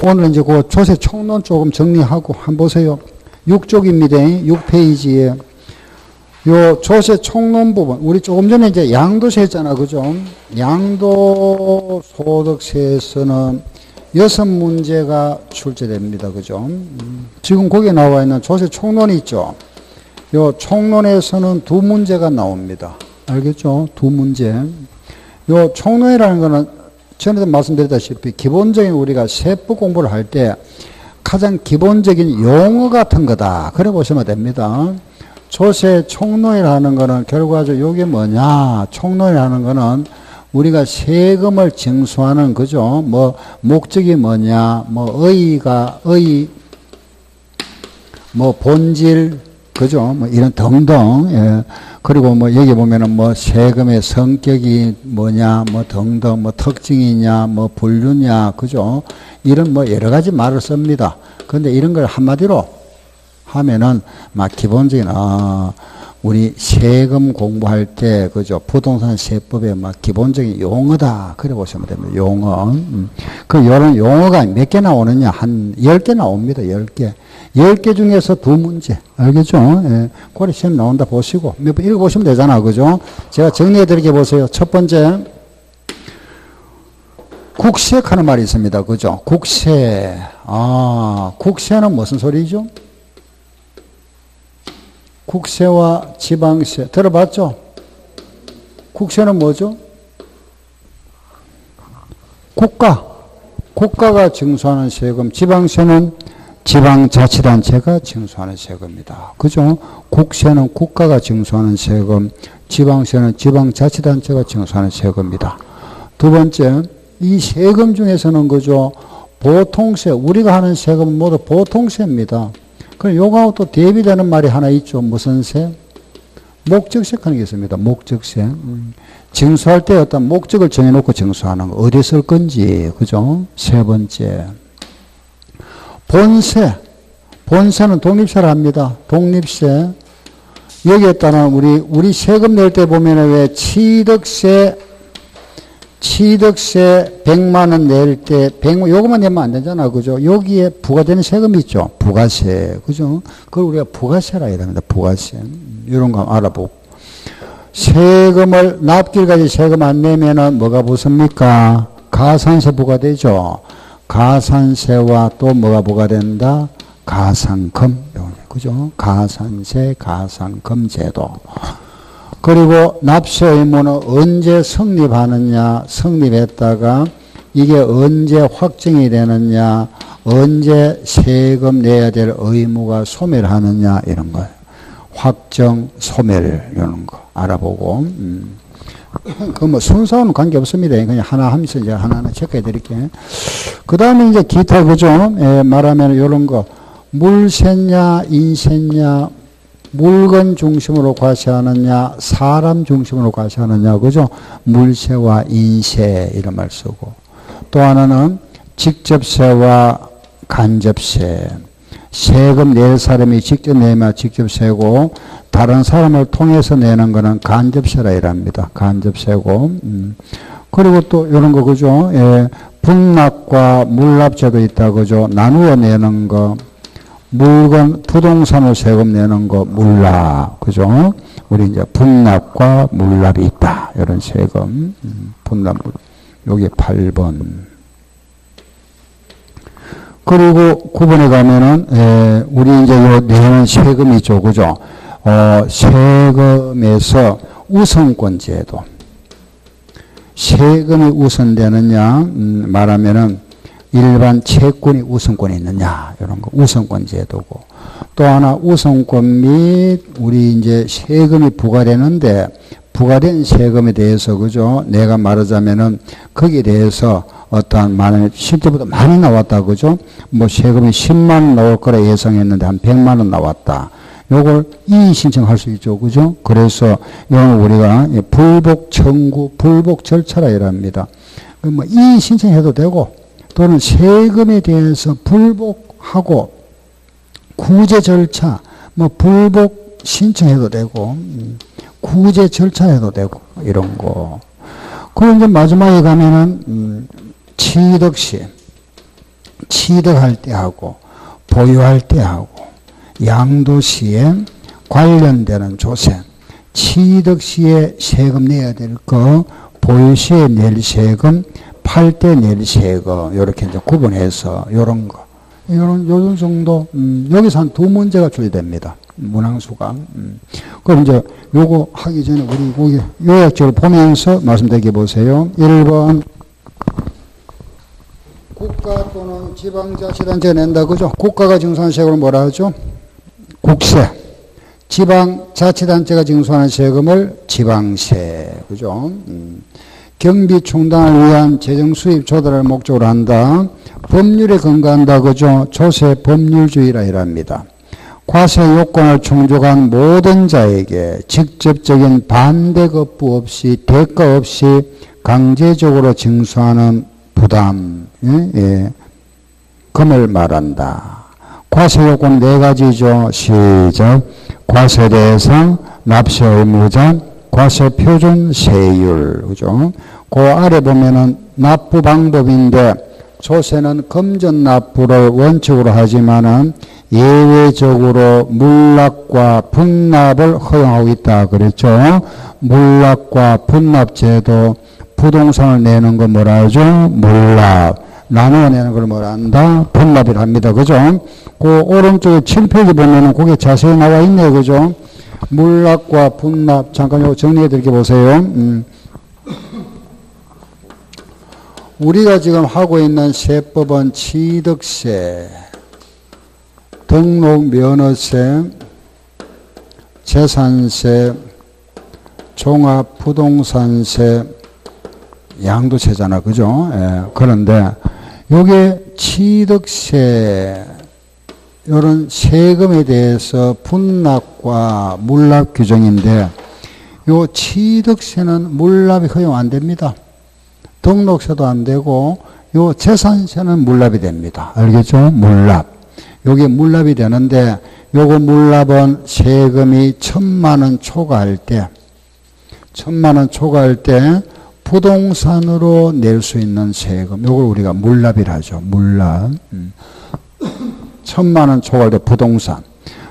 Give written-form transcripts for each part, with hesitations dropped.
오늘 이제 그 조세 총론 조금 정리하고 한번 보세요. 6쪽입니다. 6페이지에. 요 조세 총론 부분. 우리 조금 전에 이제 양도세 했잖아. 그죠? 양도소득세에서는 6문제가 출제됩니다. 그죠? 지금 거기에 나와 있는 조세 총론이 있죠. 요 총론에서는 2문제가 나옵니다. 알겠죠? 2문제. 요 총론이라는 거는 전에도 말씀드렸다시피 기본적인 우리가 세법 공부를 할 때 가장 기본적인 용어 같은 거다. 그래 보시면 됩니다. 조세 총론이라는 거는 결과적으로 이게 뭐냐? 총론이라는 거는 우리가 세금을 징수하는 거죠. 뭐 목적이 뭐냐? 뭐 뭐 본질 그죠? 뭐 이런 등등. 예. 그리고 뭐 여기 보면은 뭐 세금의 성격이 뭐냐, 뭐 등등, 뭐 특징이냐, 뭐 분류냐, 그죠? 이런 뭐 여러 가지 말을 씁니다. 그런데 이런 걸 한마디로 하면은 막 기본적인 우리 세금 공부할 때 그죠? 부동산 세법의 막 기본적인 용어다. 그래 보시면 됩니다. 용어. 그 요런 용어가 몇 개 나오느냐? 한 10개 나옵니다. 10개. 10개 중에서 2문제. 알겠죠? 예. 고래 시험 나온다 보시고 몇 번 읽어보시면 되잖아. 그죠? 제가 정리해 드리게 보세요. 첫 번째. 국세하는 말이 있습니다. 그죠? 국세. 국세는 무슨 소리죠? 국세와 지방세. 들어봤죠? 국세는 뭐죠? 국가가 징수하는 세금. 지방세는 지방자치단체가 징수하는 세금이다. 그죠? 국세는 국가가 징수하는 세금, 지방세는 지방자치단체가 징수하는 세금이다. 두 번째, 이 세금 중에서는 그죠? 보통세, 우리가 하는 세금은 모두 보통세입니다. 그럼 요거하고 또 대비되는 말이 하나 있죠. 무슨 세? 목적세 하는 게 있습니다. 목적세. 징수할 때 어떤 목적을 정해놓고 징수하는 거. 어디 쓸 건지. 그죠? 세 번째. 본세. 본세는 독립세를 합니다. 독립세. 여기에 따른 우리 세금 낼 때 보면은 왜 취득세 100만 원 낼 때, 요것만 내면 안 되잖아. 그죠? 여기에 부과되는 세금이 있죠. 부가세. 그죠? 그걸 우리가 부가세라 해야 됩니다. 부가세. 이런 거 알아보고. 세금을, 납기일까지 세금 안 내면은 뭐가 붙습니까? 가산세 부과되죠. 가산세와 또 뭐가 부과된다? 가산금. 그죠? 가산세, 가산금 제도. 그리고 납세 의무는 언제 성립하느냐, 성립했다가 이게 언제 확정이 되느냐, 언제 세금 내야 될 의무가 소멸하느냐, 이런 거예요. 확정, 소멸, 이런 거 알아보고. 그 뭐 순서는 관계없습니다. 그냥 하나 하면서 이제 하나하나 체크해 드릴게요. 그 다음에 이제 기타, 그죠? 말하면 이런 거. 물세냐, 인세냐, 물건 중심으로 과세하느냐, 사람 중심으로 과세하느냐, 그죠? 물세와 인세, 이런 말 쓰고. 또 하나는 직접세와 간접세. 세금 낼 사람이 직접 내면 직접세고, 다른 사람을 통해서 내는 거는 간접세라 이랍니다. 간접세고. 그리고 또 이런 거, 그죠? 예, 분납과 물납제도 있다, 그죠? 나누어 내는 거. 물건, 부동산으로 세금 내는 거, 물납. 그죠? 우리 이제 분납과 물납이 있다. 이런 세금. 분납, 여기 8번. 그리고 9번에 가면은, 우리 이제 요 내는 세금이 있죠. 그죠? 세금에서 우선권 제도. 세금이 우선되느냐, 말하면은, 일반 채권이 우선권이 있느냐, 이런 거, 우선권 제도고. 또 하나, 우선권 및, 우리 이제 세금이 부과되는데, 부과된 세금에 대해서, 그죠? 내가 말하자면은, 거기에 대해서 어떠한, 만약에 실제보다 많이 나왔다, 그죠? 뭐 세금이 10만원 나올 거라 예상했는데, 한 100만원 나왔다. 요걸 이의 신청할 수 있죠, 그죠? 그래서, 이건 우리가 불복 청구, 불복 절차라 이랍니다. 뭐, 이의 신청해도 되고, 또는 세금에 대해서 불복하고 구제 절차, 뭐 불복 신청해도 되고, 구제 절차해도 되고, 이런 거. 그리고 이제 마지막에 가면은, 취득시. 취득할 때 하고 보유할 때 하고 양도 시에 관련되는 조세, 취득 시에 세금 내야 될 거, 보유 시에 낼 세금, 팔 때 낼 세금, 요렇게 이제 구분해서 요런 거. 요런 정도, 여기서 한 두 문제가 출제됩니다. 문항수가. 그럼 이제 요거 하기 전에 우리 거기 요약적으로 보면서 말씀드리게 보세요. 1번. 국가 또는 지방자치단체가 낸다, 그죠? 국가가 징수하는 세금을 뭐라 하죠? 국세. 지방자치단체가 징수하는 세금을 지방세, 그죠? 경비 충당을 위한 재정 수입 조달을 목적으로 한다. 법률에 근거한다, 그죠? 조세 법률주의라 이랍니다. 과세 요건을 충족한 모든 자에게 직접적인 반대 거부 없이 대가 없이 강제적으로 징수하는 부담, 금을 말한다. 과세 요건 네 가지죠. 시작. 과세 대상, 납세 의무자, 과세 표준 세율, 그죠? 그 아래 보면은 납부 방법인데 조세는 금전 납부를 원칙으로 하지만은 예외적으로 물납과 분납을 허용하고 있다 그랬죠. 물납과 분납제도, 부동산을 내는 거 뭐라 하죠? 물납. 나누어 내는 걸 뭐라 한다? 분납이라 합니다. 그죠? 그 오른쪽에 7페이지 보면은 그게 자세히 나와 있네요. 그죠? 물납과 분납. 잠깐 요거 정리해 드릴게 보세요. 우리가 지금 하고 있는 세법은 취득세, 등록면허세, 재산세, 종합부동산세, 양도세잖아. 그죠? 예. 그런데 요게 취득세, 요런 세금에 대해서 분납과 물납 규정인데 요 취득세는 물납이 허용 안 됩니다. 등록세도 안 되고 요 재산세는 물납이 됩니다. 알겠죠? 물납. 요게 물납이 되는데 요거 물납은 세금이 1,000만원 초과할 때 1,000만원 초과할 때 부동산으로 낼 수 있는 세금, 요걸 우리가 물납이라 하죠. 물납. 1,000만원 초과할 때 부동산.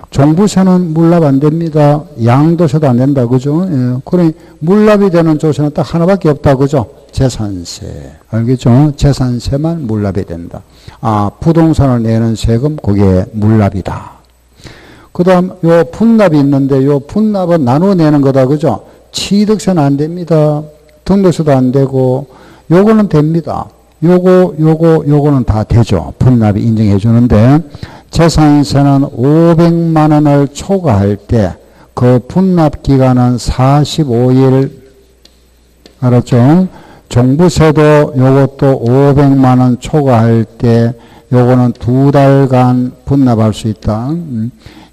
종부세는 물납 안 됩니다. 양도세도 안 된다. 그죠? 예. 그러니 물납이 되는 조세는 딱 하나밖에 없다. 그죠? 재산세. 알겠죠? 재산세만 물납이 된다. 아, 부동산을 내는 세금, 그게 물납이다. 그 다음, 요 분납이 있는데, 요 분납은 나누어 내는 거다. 그죠? 취득세는 안 됩니다. 등록세도 안 되고, 요거는 됩니다. 요거는 다 되죠. 분납이 인정해 주는데, 재산세는 500만 원을 초과할 때, 그 분납 기간은 45일, 알았죠? 종부세도 요것도 500만 원 초과할 때, 요거는 2달간 분납할 수 있다.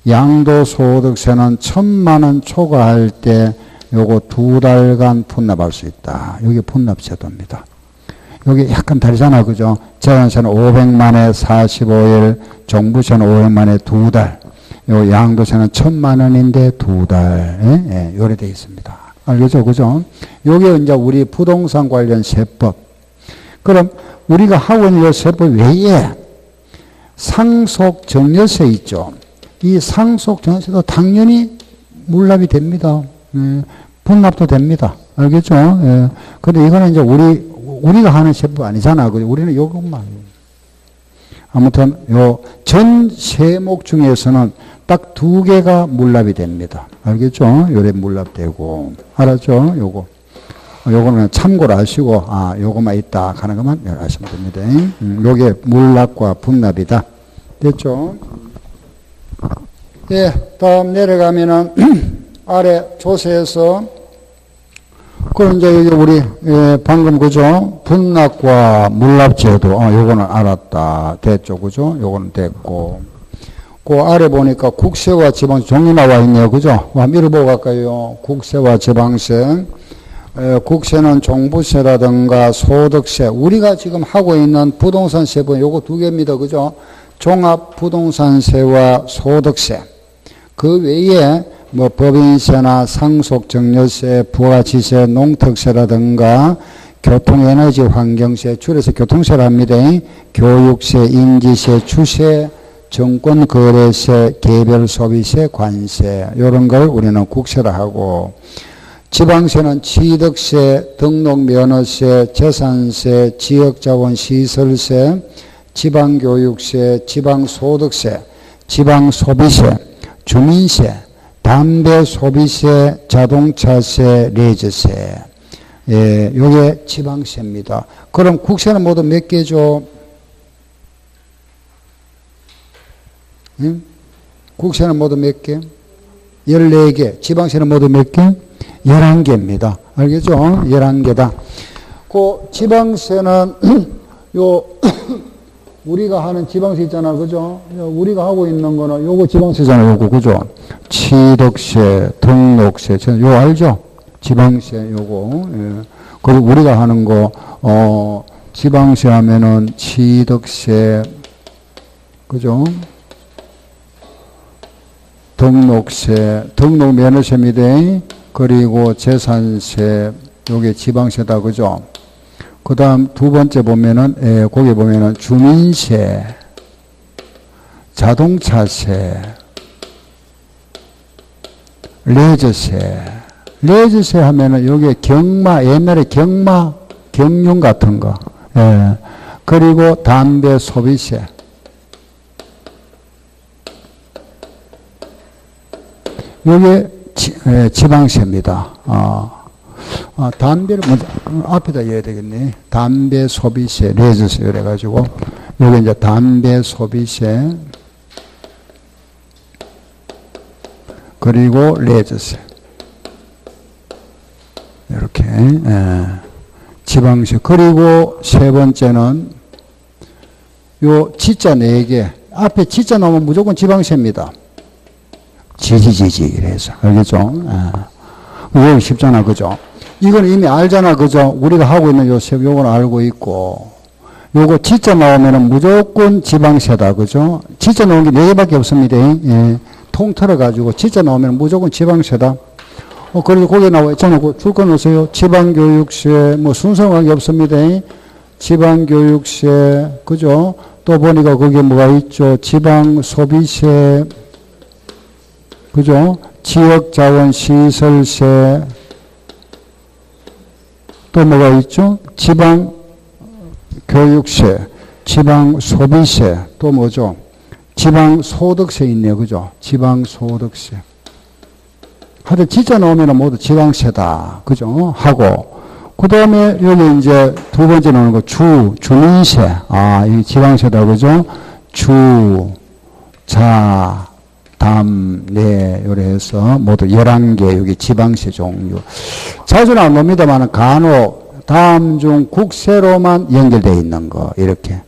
양도소득세는 1,000만 원 초과할 때, 요거 2달간 분납할 수 있다. 이게 분납제도입니다. 여기 약간 다르잖아. 그죠? 재산세는 500만에 45일, 종부세는 500만에 2달. 요 양도세는 1,000만 원인데 2달. 예, 요래 되어 있습니다. 알겠죠? 그죠? 요게 이제 우리 부동산 관련 세법. 그럼 우리가 하고 있는 이 세법 외에 상속 증여세 있죠? 이 상속 증여세도 당연히 물납이 됩니다. 분납도 됩니다. 알겠죠? 예. 근데 이거는 이제 우리가 하는 세법 아니잖아. 우리는 요것만. 아무튼, 요 전 세목 중에서는 딱 2개가 물납이 됩니다. 알겠죠? 요래 물납되고. 알았죠? 요거는 참고를 하시고, 아, 요것만 있다 하는 것만 아시면 됩니다. 요게 물납과 분납이다. 됐죠? 예, 다음 내려가면은, 아래 조세에서 그럼 이제 여기 우리 방금 그죠? 분납과 물납제도 요거는 알았다. 됐죠, 그죠? 요거는 됐고 그 아래 보니까 국세와 지방세 종이 나와 있네요, 그죠? 한번 읽어보고 갈까요? 국세와 지방세. 국세는 종부세라든가 소득세. 우리가 지금 하고 있는 부동산 세법 요거 2개입니다, 그죠? 종합부동산세와 소득세. 그 외에 뭐 법인세나 상속증여세, 부가치세, 농특세라든가 교통에너지 환경세, 줄여서 교통세를 합니다. 교육세, 인지세, 주세, 정권거래세, 개별소비세, 관세 이런 걸 우리는 국세라 하고, 지방세는 취득세, 등록면허세, 재산세, 지역자원시설세, 지방교육세, 지방소득세, 지방소비세, 주민세, 담배소비세, 자동차세, 레저세. 예, 요게 지방세입니다. 그럼 국세는 모두 몇 개죠? 응? 국세는 모두 몇 개? 14개. 지방세는 모두 몇 개? 11개입니다. 알겠죠? 11개다. 그 지방세는 요 우리가 하는 지방세 있잖아. 그죠? 우리가 하고 있는 거는 요거 지방세잖아요. 요거. 그죠? 취득세, 등록세. 요 알죠? 지방세 요거. 예. 그리고 우리가 하는 거 지방세 하면은 취득세, 그죠? 등록세, 등록면허세입니다. 그리고 재산세, 요게 지방세다. 그죠? 그 다음 두 번째 보면은, 거기 보면은 주민세, 자동차세, 레저세. 레저세 하면은 요게 옛날에 경륜 같은 거. 예. 그리고 담배 소비세. 요게 지방세입니다. 담배를 먼저 앞에다 해야 되겠네. 담배 소비세, 레저세 그래가지고 요게 이제 담배 소비세 그리고 레저세 이렇게 지방세. 그리고 세 번째는 요 지자 4개 앞에 지자 나오면 무조건 지방세입니다. 지지지지 이래서 알겠죠? 이거 쉽잖아. 그죠? 이건 이미 알잖아. 그죠? 우리가 하고 있는 요건 알고 있고, 요거 지자 나오면은 무조건 지방세다. 그죠? 지자 나온 게 4개밖에 없습니다. 예. 통틀어 가지고 지자 나오면 무조건 지방세다. 그래서 거기에 나와 있잖아. 줄 거 넣으세요. 지방교육세, 뭐 순서가 없습니다. 지방교육세, 그죠? 또 보니까 거기에 뭐가 있죠? 지방소비세, 그죠? 지역자원시설세, 또 뭐가 있죠? 지방교육세, 지방소비세, 또 뭐죠? 지방소득세 있네요. 그죠? 지방소득세. 하여튼 지자 나오면 모두 지방세다. 그죠? 하고, 그 다음에 여기 이제 두 번째 나오는 거 주민세. 이 지방세다. 그죠? 요래 해서 모두 11개 여기 지방세 종류. 자주는 안 놉니다만 간혹 다음 중 국세로만 연결되어 있는 거 이렇게.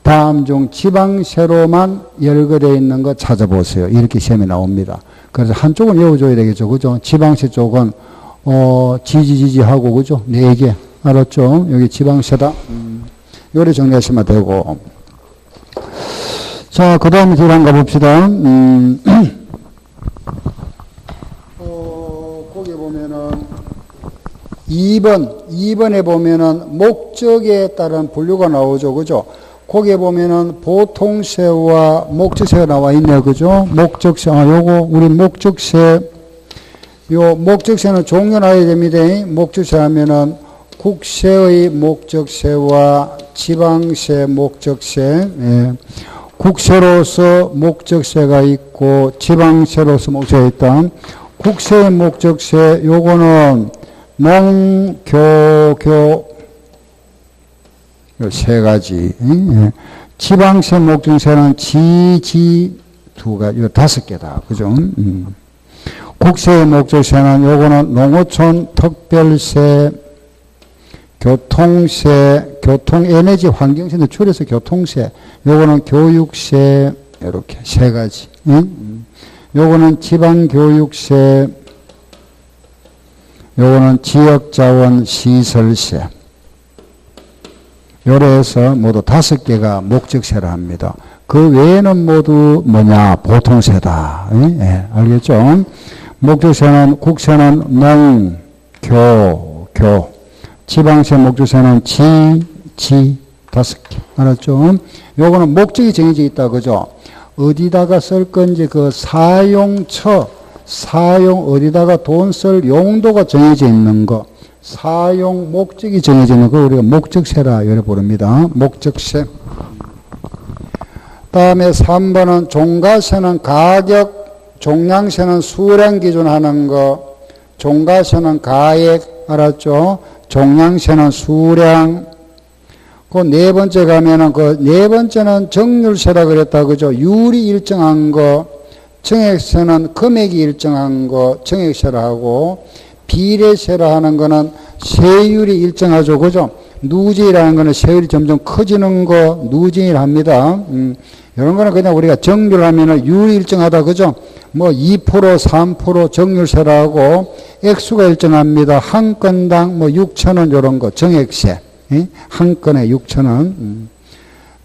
다음 중 지방세로만 연결되어 있는 거 찾아보세요. 이렇게 시험에 나옵니다. 그래서 한쪽은 외워줘야 되겠죠. 그죠? 지방세 쪽은 지지지지하고 그죠? 4개. 알았죠? 여기 지방세다. 요래 정리하시면 되고. 자, 그 다음에 뒤로 한번 가봅시다. 거기 보면은 2번에 보면은 목적에 따른 분류가 나오죠. 그죠? 거기에 보면은 보통세와 목적세가 나와 있네요. 그죠? 목적세, 요거, 우리 목적세, 요 목적세는 종료나야 됩니다. 목적세 하면은 국세의 목적세와 지방세 목적세, 예. 국세로서 목적세가 있고 지방세로서 목적세가 있다. 국세의 목적세 요거는 농교교 요 3가지. 지방세 목적세는 지지 2가지, 요 5개다. 그죠? 국세의 목적세는 요거는 농어촌 특별세, 교통세, 교통에너지 환경세인데 줄여서 교통세, 요거는 교육세, 이렇게 3가지. 요거는 지방교육세, 요거는 지역자원시설세. 요래서 모두 5개가 목적세라 합니다. 그 외에는 모두 뭐냐? 보통세다. 예, 알겠죠? 목적세는 국세는 농, 교, 지방세, 목적세는 지 5개. 알았죠? 요거는 목적이 정해져 있다. 그죠? 어디다가 쓸 건지 그 사용처, 사용 어디다가 돈 쓸 용도가 정해져 있는 거. 사용 목적이 정해져 있는 거 우리가 목적세라 이래 부릅니다. 목적세. 다음에 3번은 종가세는 가격, 종량세는 수량 기준하는 거. 종가세는 가액, 알았죠? 종량세는 수량. 그 네 번째 가면은 그 네 번째는 정률세라 그랬다. 그죠? 율이 일정한 거. 정액세는 금액이 일정한 거. 정액세라 하고. 비례세라 하는 거는 세율이 일정하죠. 그죠? 누진이라는 거는 세율이 점점 커지는 거. 누진이라 합니다. 이런 거는 그냥 우리가 정률하면은 율이 일정하다. 그죠? 뭐 2%, 3% 정률세라고 액수가 일정합니다. 한 건당 뭐 6,000원 이런 거 정액세. 한 건에 6,000원.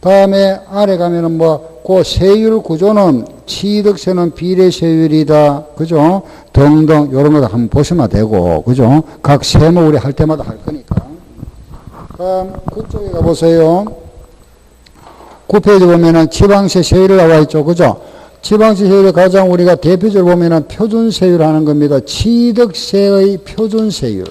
다음에 아래 가면은 뭐 그 세율 구조는 취득세는 비례세율이다. 그죠? 등등 이런 거 한번 보시면 되고. 그죠? 각 세무 우리 할 때마다 할 거니까. 다음 그쪽에 가보세요. 9페이지 보면은 지방세 세율이 나와 있죠. 그죠? 지방세 세율의 가장 우리가 대표적으로 보면은 표준세율 하는 겁니다. 취득세의 표준세율.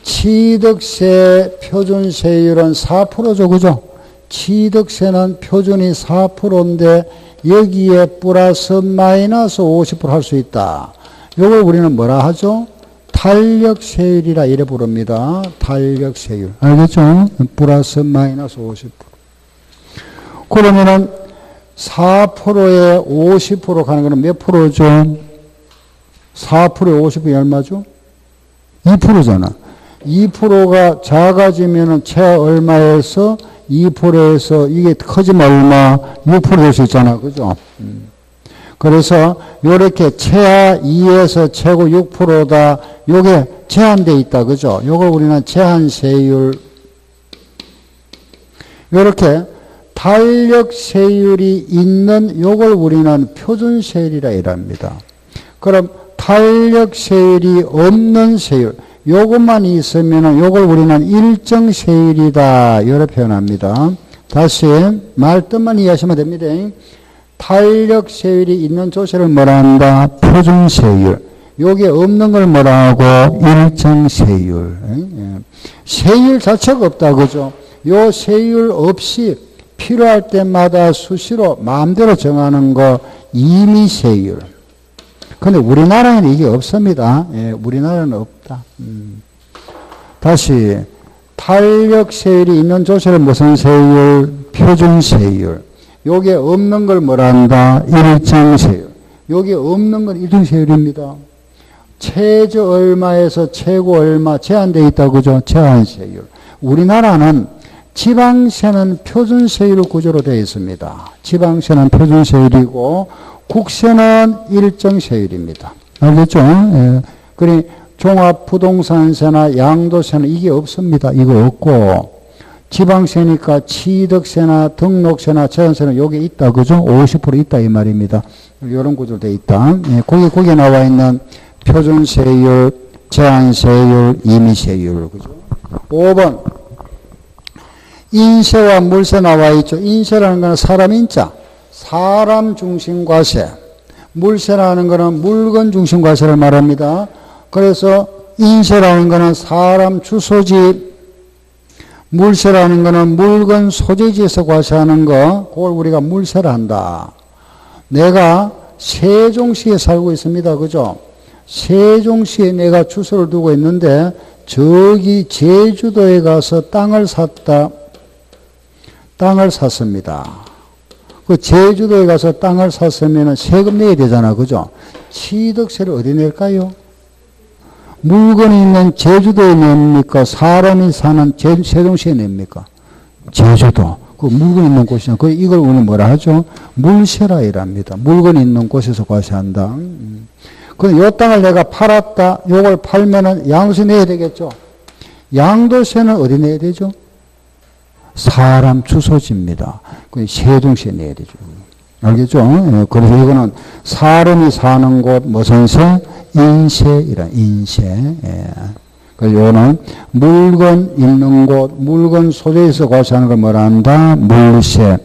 취득세 표준세율은 4%죠. 그죠? 취득세는 표준이 4%인데 여기에 플러스 마이너스 50% 할 수 있다. 이걸 우리는 뭐라 하죠? 탄력세율이라 이래 부릅니다. 탄력세율. 알겠죠? 플러스 마이너스 50%. 그러면은 4%에 50% 가는 거는 몇 프로죠? 4%에 50%이 얼마죠? 2%잖아. 2%가 작아지면은 최하 얼마에서 2%에서 이게 커지면 얼마? 6% 될 수 있잖아. 그죠? 그래서 요렇게 최하 2에서 최고 6%다. 요게 제한되어 있다. 그죠? 요걸 우리는 제한세율. 요렇게 탄력세율이 있는 요걸 우리는 표준세율이라 이랍니다. 그럼 탄력세율이 없는 세율. 요것만 있으면 요걸 우리는 일정세율이다. 이렇게 표현합니다. 다시 말뜻만 이해하시면 됩니다. 탄력세율이 있는 조세를 뭐라 한다? 표준세율. 요게 없는 걸 뭐라 하고? 일정세율. 세율 자체가 없다. 그죠? 요 세율 없이 필요할 때마다 수시로 마음대로 정하는 거 임의세율. 근데 우리나라에는 이게 없습니다. 예, 우리나라는 없다. 다시 탄력세율이 있는 조세는 무슨 세율? 표준세율. 요게 없는 걸 뭐라 한다? 일정세율. 요게 없는 건 일정세율입니다. 최저 얼마에서 최고 얼마 제한되어 있다. 그죠? 제한세율. 우리나라는 지방세는 표준세율 구조로 되어 있습니다. 지방세는 표준세율이고 국세는 일정세율입니다. 알겠죠? 예. 그러니 종합부동산세나 양도세는 이게 없습니다. 이거 없고 지방세니까 취득세나 등록세나 재산세는 여기 있다. 그죠? 50% 있다 이 말입니다. 이런 구조로 되어 있다. 예. 거기에 나와 있는 표준세율, 제한세율, 임의세율. 그죠? 5번 인세와 물세 나와 있죠. 인세라는 것은 사람 인자, 사람 중심 과세. 물세라는 것은 물건 중심 과세를 말합니다. 그래서 인세라는 것은 사람 주소지, 물세라는 것은 물건 소재지에서 과세하는 거, 그걸 우리가 물세라 한다. 내가 세종시에 살고 있습니다. 그죠? 세종시에 내가 주소를 두고 있는데 저기 제주도에 가서 땅을 샀다. 땅을 샀습니다. 그 제주도에 가서 땅을 샀으면 세금 내야 되잖아. 그죠? 취득세를 어디 낼까요? 물건이 있는 제주도에 냅니까? 사람이 사는 세종시에 냅니까? 제주도. 그 물건 있는 곳이잖아. 이걸 우리는 뭐라 하죠? 물세라 이랍니다. 물건 있는 곳에서 과세한다. 그럼 요 땅을 내가 팔았다. 요걸 팔면은 양도세 내야 되겠죠? 양도세는 어디 내야 되죠? 사람 주소지입니다. 세종시에 내야 되죠. 알겠죠? 예, 그래서 이거는 사람이 사는 곳 무슨 세? 인세이라 인세. 예. 그래서 요거는 물건 있는 곳, 물건 소재에서 과시하는 걸 뭐라 한다? 물세.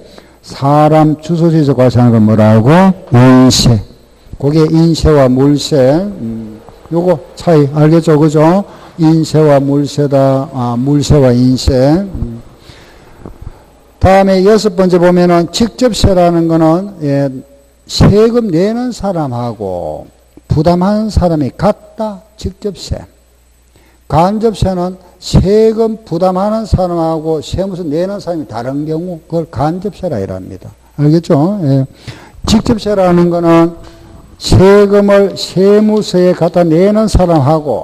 사람 주소지에서 과시하는 걸 뭐라고? 인세. 그게 인세와 물세. 요거 차이 알겠죠? 그죠? 인세와 물세다. 물세와 인세. 다음에 6번째 보면은 직접세라는 거는, 예, 세금 내는 사람하고 부담하는 사람이 같다. 직접세. 간접세는 세금 부담하는 사람하고 세무서 내는 사람이 다른 경우 그걸 간접세라 이랍니다. 알겠죠? 예. 직접세라는 거는 세금을 세무서에 갖다 내는 사람하고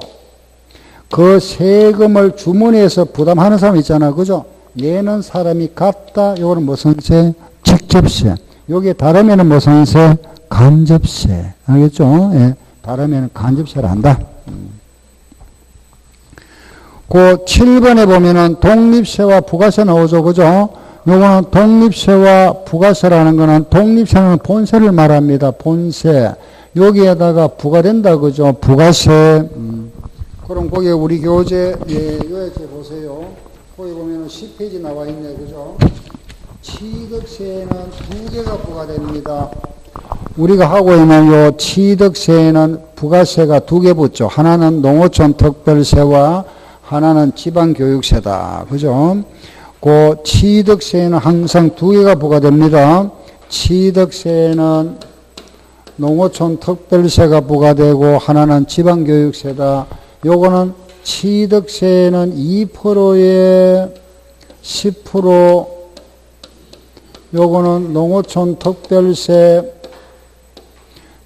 그 세금을 주문해서 부담하는 사람 있잖아. 그죠? 내는 사람이 같다. 요거는 무슨 세? 직접세. 여기에 다르면은 무슨 세? 간접세. 알겠죠? 예. 다르면은 간접세를 한다. 그 7번에 보면은 독립세와 부가세 나오죠. 그죠? 요거는 독립세와 부가세라는 거는 독립세는 본세를 말합니다. 본세. 여기에다가 부과된다. 그죠? 부가세. 그럼 거기에 우리 교재, 예, 요약해 보세요. 거기 보면은 10페이지 나와 있네. 그죠? 취득세에는 2개가 부과됩니다. 우리가 하고 있는 요 취득세에는 부가세가 2개 붙죠. 하나는 농어촌 특별세와 하나는 지방교육세다. 그죠? 그 취득세에는 항상 2개가 부과됩니다. 취득세에는 농어촌 특별세가 부과되고 하나는 지방교육세다. 요거는 취득세에는 2%에 10%, 요거는 농어촌 특별세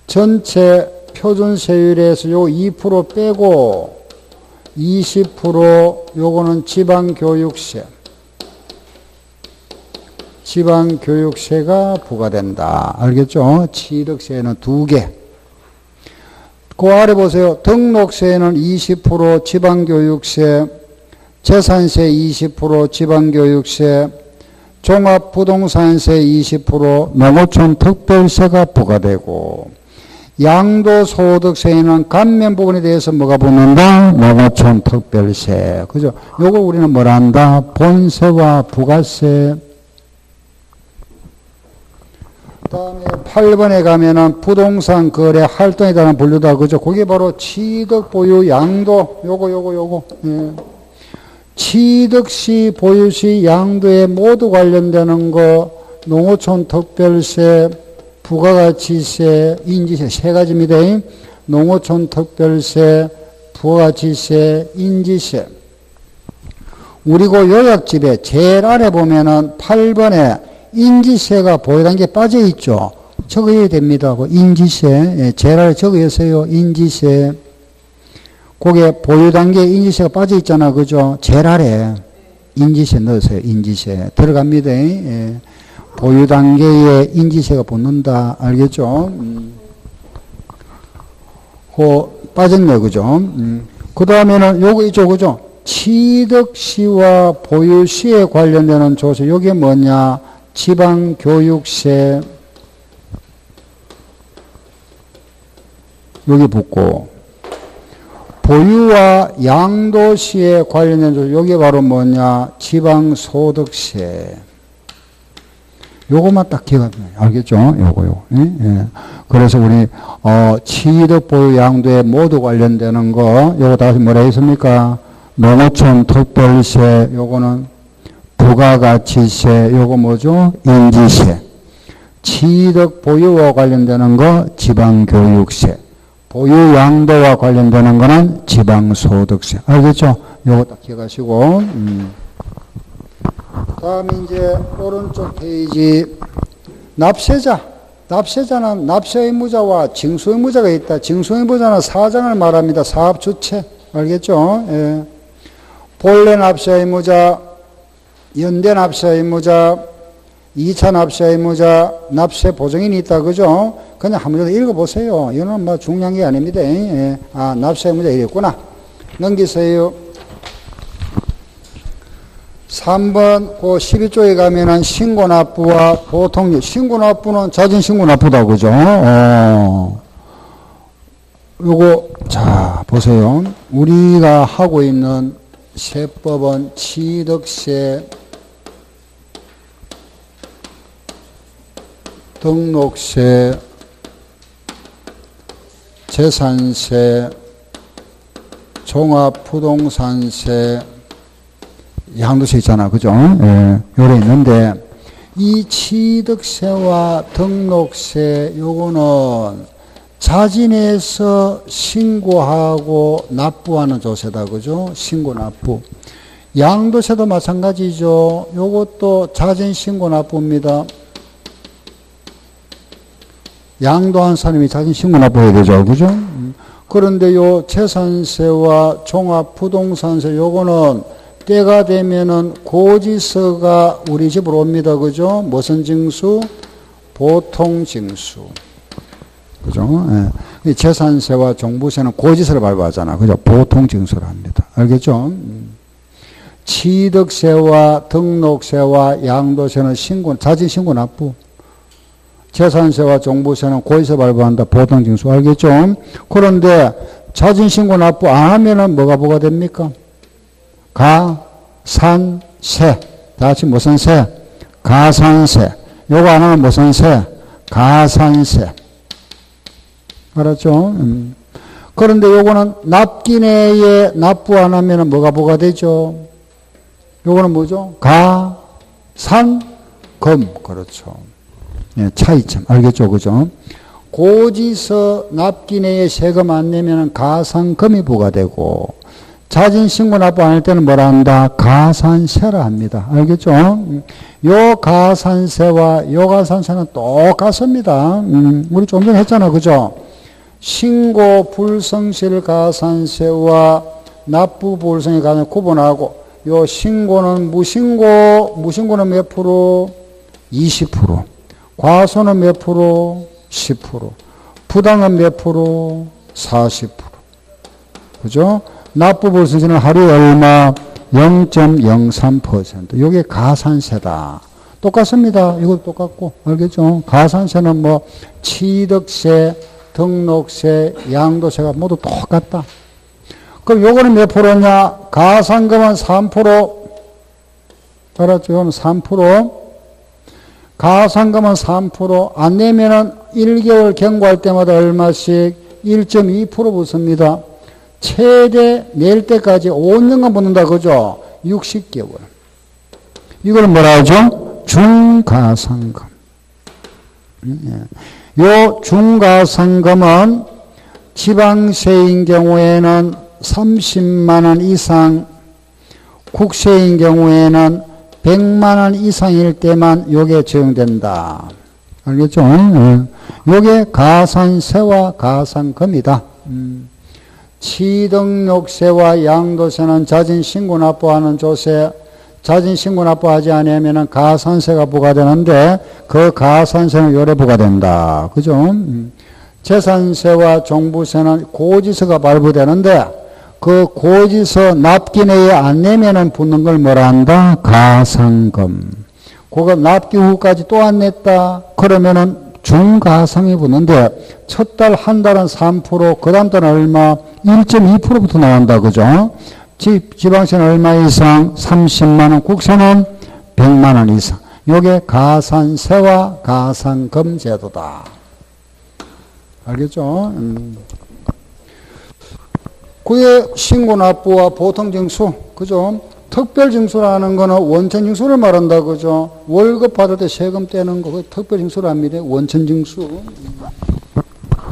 전체 표준세율에서 요 2% 빼고 20% 요거는 지방교육세. 지방교육세가 부과된다. 알겠죠? 취득세는 2개. 그 아래 보세요. 등록세는 20% 지방교육세, 재산세 20% 지방교육세, 종합부동산세 20% 농어촌 특별세가 부과되고, 양도소득세에는 감면 부분에 대해서 뭐가 붙는다? 농어촌 특별세. 그죠? 요거 우리는 뭐라 한다? 본세와 부가세. 다음에 8번에 가면은 부동산 거래 활동에 따른 분류다. 그죠? 그게 바로 취득, 보유, 양도. 요거. 예. 취득시, 보유시, 양도에 모두 관련되는 거, 농어촌 특별세, 부가가치세, 인지세 3가지입니다. 농어촌 특별세, 부가가치세, 인지세. 우리 그 요약집에 제일 아래 보면은 8번에 인지세가 보유단계에 빠져 있죠. 적어야 됩니다. 그 인지세. 예, 제일 아래 적으세요. 인지세. 거기에 보유단계에 인지세가 빠져 있잖아. 그죠? 제일 아래 인지세 넣으세요. 인지세. 들어갑니다. 예. 보유단계에 인지세가 붙는다. 알겠죠? 빠졌네. 그죠? 그 다음에는 요거 있죠. 그죠? 취득시와 보유시에 관련되는 조세. 요게 뭐냐? 지방교육세. 여기 붙고. 보유와 양도시에 관련된 조세. 요게 바로 뭐냐? 지방소득세. 요것만 딱 기억하면 알겠죠? 요거. 예? 예. 그래서 우리, 취득, 보유, 양도에 모두 관련되는 거, 요거 다시 뭐라 했습니까? 농어촌 특별세, 요거는 부가가치세, 요거 뭐죠? 인지세. 취득, 보유와 관련되는 거, 지방교육세. 보유, 양도와 관련되는 거는 지방소득세. 알겠죠? 요거 딱 기억하시고, 다음 이제 오른쪽 페이지 납세자. 납세자는 납세의무자와 징수의무자가 있다. 징수의무자는 사장을 말합니다. 사업주체. 알겠죠? 예. 본래 납세의무자, 연대 납세의무자, 2차 납세의무자, 납세보증인이 있다. 그죠? 그냥 한 번 더 읽어보세요. 이거는 뭐 중요한 게 아닙니다. 예. 납세의무자 이랬구나. 넘기세요. 3번, 그 12쪽에 가면은 신고납부와 보통료. 신고납부는 자진신고납부다. 그죠? 요거, 자, 보세요. 우리가 하고 있는 세법은 취득세, 등록세, 재산세, 종합부동산세, 양도세 있잖아. 그죠? 예, 요래 있는데, 이 취득세와 등록세, 요거는 자진해서 신고하고 납부하는 조세다. 그죠? 신고 납부. 양도세도 마찬가지죠. 요것도 자진 신고 납부입니다. 양도한 사람이 자진 신고 납부해야 되죠. 그죠? 그런데 요 재산세와 종합부동산세 요거는 때가 되면은 고지서가 우리 집으로 옵니다. 그죠? 무슨 징수? 보통징수. 그죠? 예. 재산세와 종부세는 고지서를 발부하잖아. 그죠? 보통징수를 합니다. 알겠죠? 취득세와 등록세와 양도세는 자진 신고 납부. 재산세와 종부세는 고지서 발부한다. 보통징수. 알겠죠? 그런데 자진 신고 납부 안 하면은 뭐가 됩니까? 가산세. 다 같이 무슨 세? 가산세. 요거 안 하면 무슨 세? 가산세. 알았죠? 그런데 요거는 납기 내에 납부 안 하면은 뭐가 되죠? 요거는 뭐죠? 가산금. 그렇죠. 예, 차이점. 알겠죠? 그죠? 고지서 납기 내에 세금 안 내면은 가산금이 부과되고, 자진 신고 납부 안 할 때는 뭐라 한다? 가산세라 합니다. 알겠죠? 요 가산세와 요 가산세는 똑같습니다. 우리 좀 전에 했잖아. 그죠? 신고 불성실 가산세와 납부 불성실 가산세 구분하고, 요 신고는 무신고는 몇 프로? 20%. 과소는 몇 프로? 10%. 부당은 몇 프로? 40%. 그죠? 납부 불성실은 하루에 얼마? 0.03%. 이게 가산세다. 똑같습니다. 이것도 똑같고. 알겠죠? 가산세는 뭐, 취득세, 등록세, 양도세가 모두 똑같다. 그럼 요거는 몇 프로냐? 가산금은 3%. 알았죠? 이거는 3%. 가산금은 3%. 안 내면은 1개월 경과할 때마다 얼마씩? 1.2% 붙습니다. 최대 낼 때까지 5년간 붙는다. 그죠? 60개월. 이걸 뭐라 하죠? 중가산금. 요 중가산금은 지방세인 경우에는 30만원 이상, 국세인 경우에는 100만원 이상일 때만 요게 적용된다. 알겠죠? 요게 가산세와 가산금이다. 취등록세와 양도세는 자진 신고 납부하는 조세, 자진 신고 납부하지 않으면 가산세가 부과되는데 그 가산세는 요래 부과된다. 그죠? 재산세와 종부세는 고지서가 발부되는데 그 고지서 납기 내에 안 내면은 붙는 걸 뭐라 한다? 가산금. 그거 납기 후까지 또 안 냈다? 그러면은 중가상이 붙는데 첫 달, 한 달은 3%, 그 다음 달은 얼마? 1.2%부터 나온다. 그죠? 지방세는 얼마 이상? 30만원, 국세는 100만원 이상. 요게 가산세와 가산금 제도다. 알겠죠? 그게 신고납부와 보통징수, 그죠? 특별징수라는 거는 원천징수를 말한다, 그죠? 월급 받을 때 세금 떼는 거, 특별징수를 합니다. 원천징수.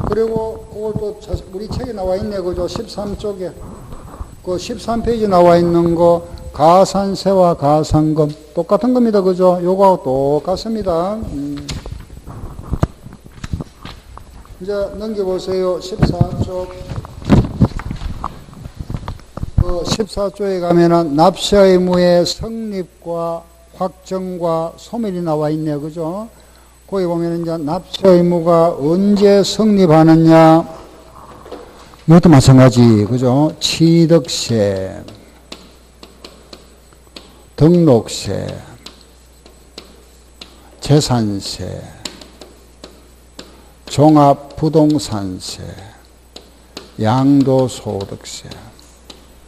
그리고 그것도 우리 책에 나와 있네, 그죠? 13쪽에. 그 13페이지 나와 있는 거, 가산세와 가산금. 똑같은 겁니다, 그죠? 요거하고 똑같습니다. 이제 넘겨보세요. 14쪽. 14조에 가면은 납세 의무의 성립과 확정과 소멸이 나와 있네요. 그죠? 거기 보면 이제 납세 의무가 언제 성립하느냐. 이것도 마찬가지. 그죠? 취득세, 등록세, 재산세, 종합부동산세, 양도소득세.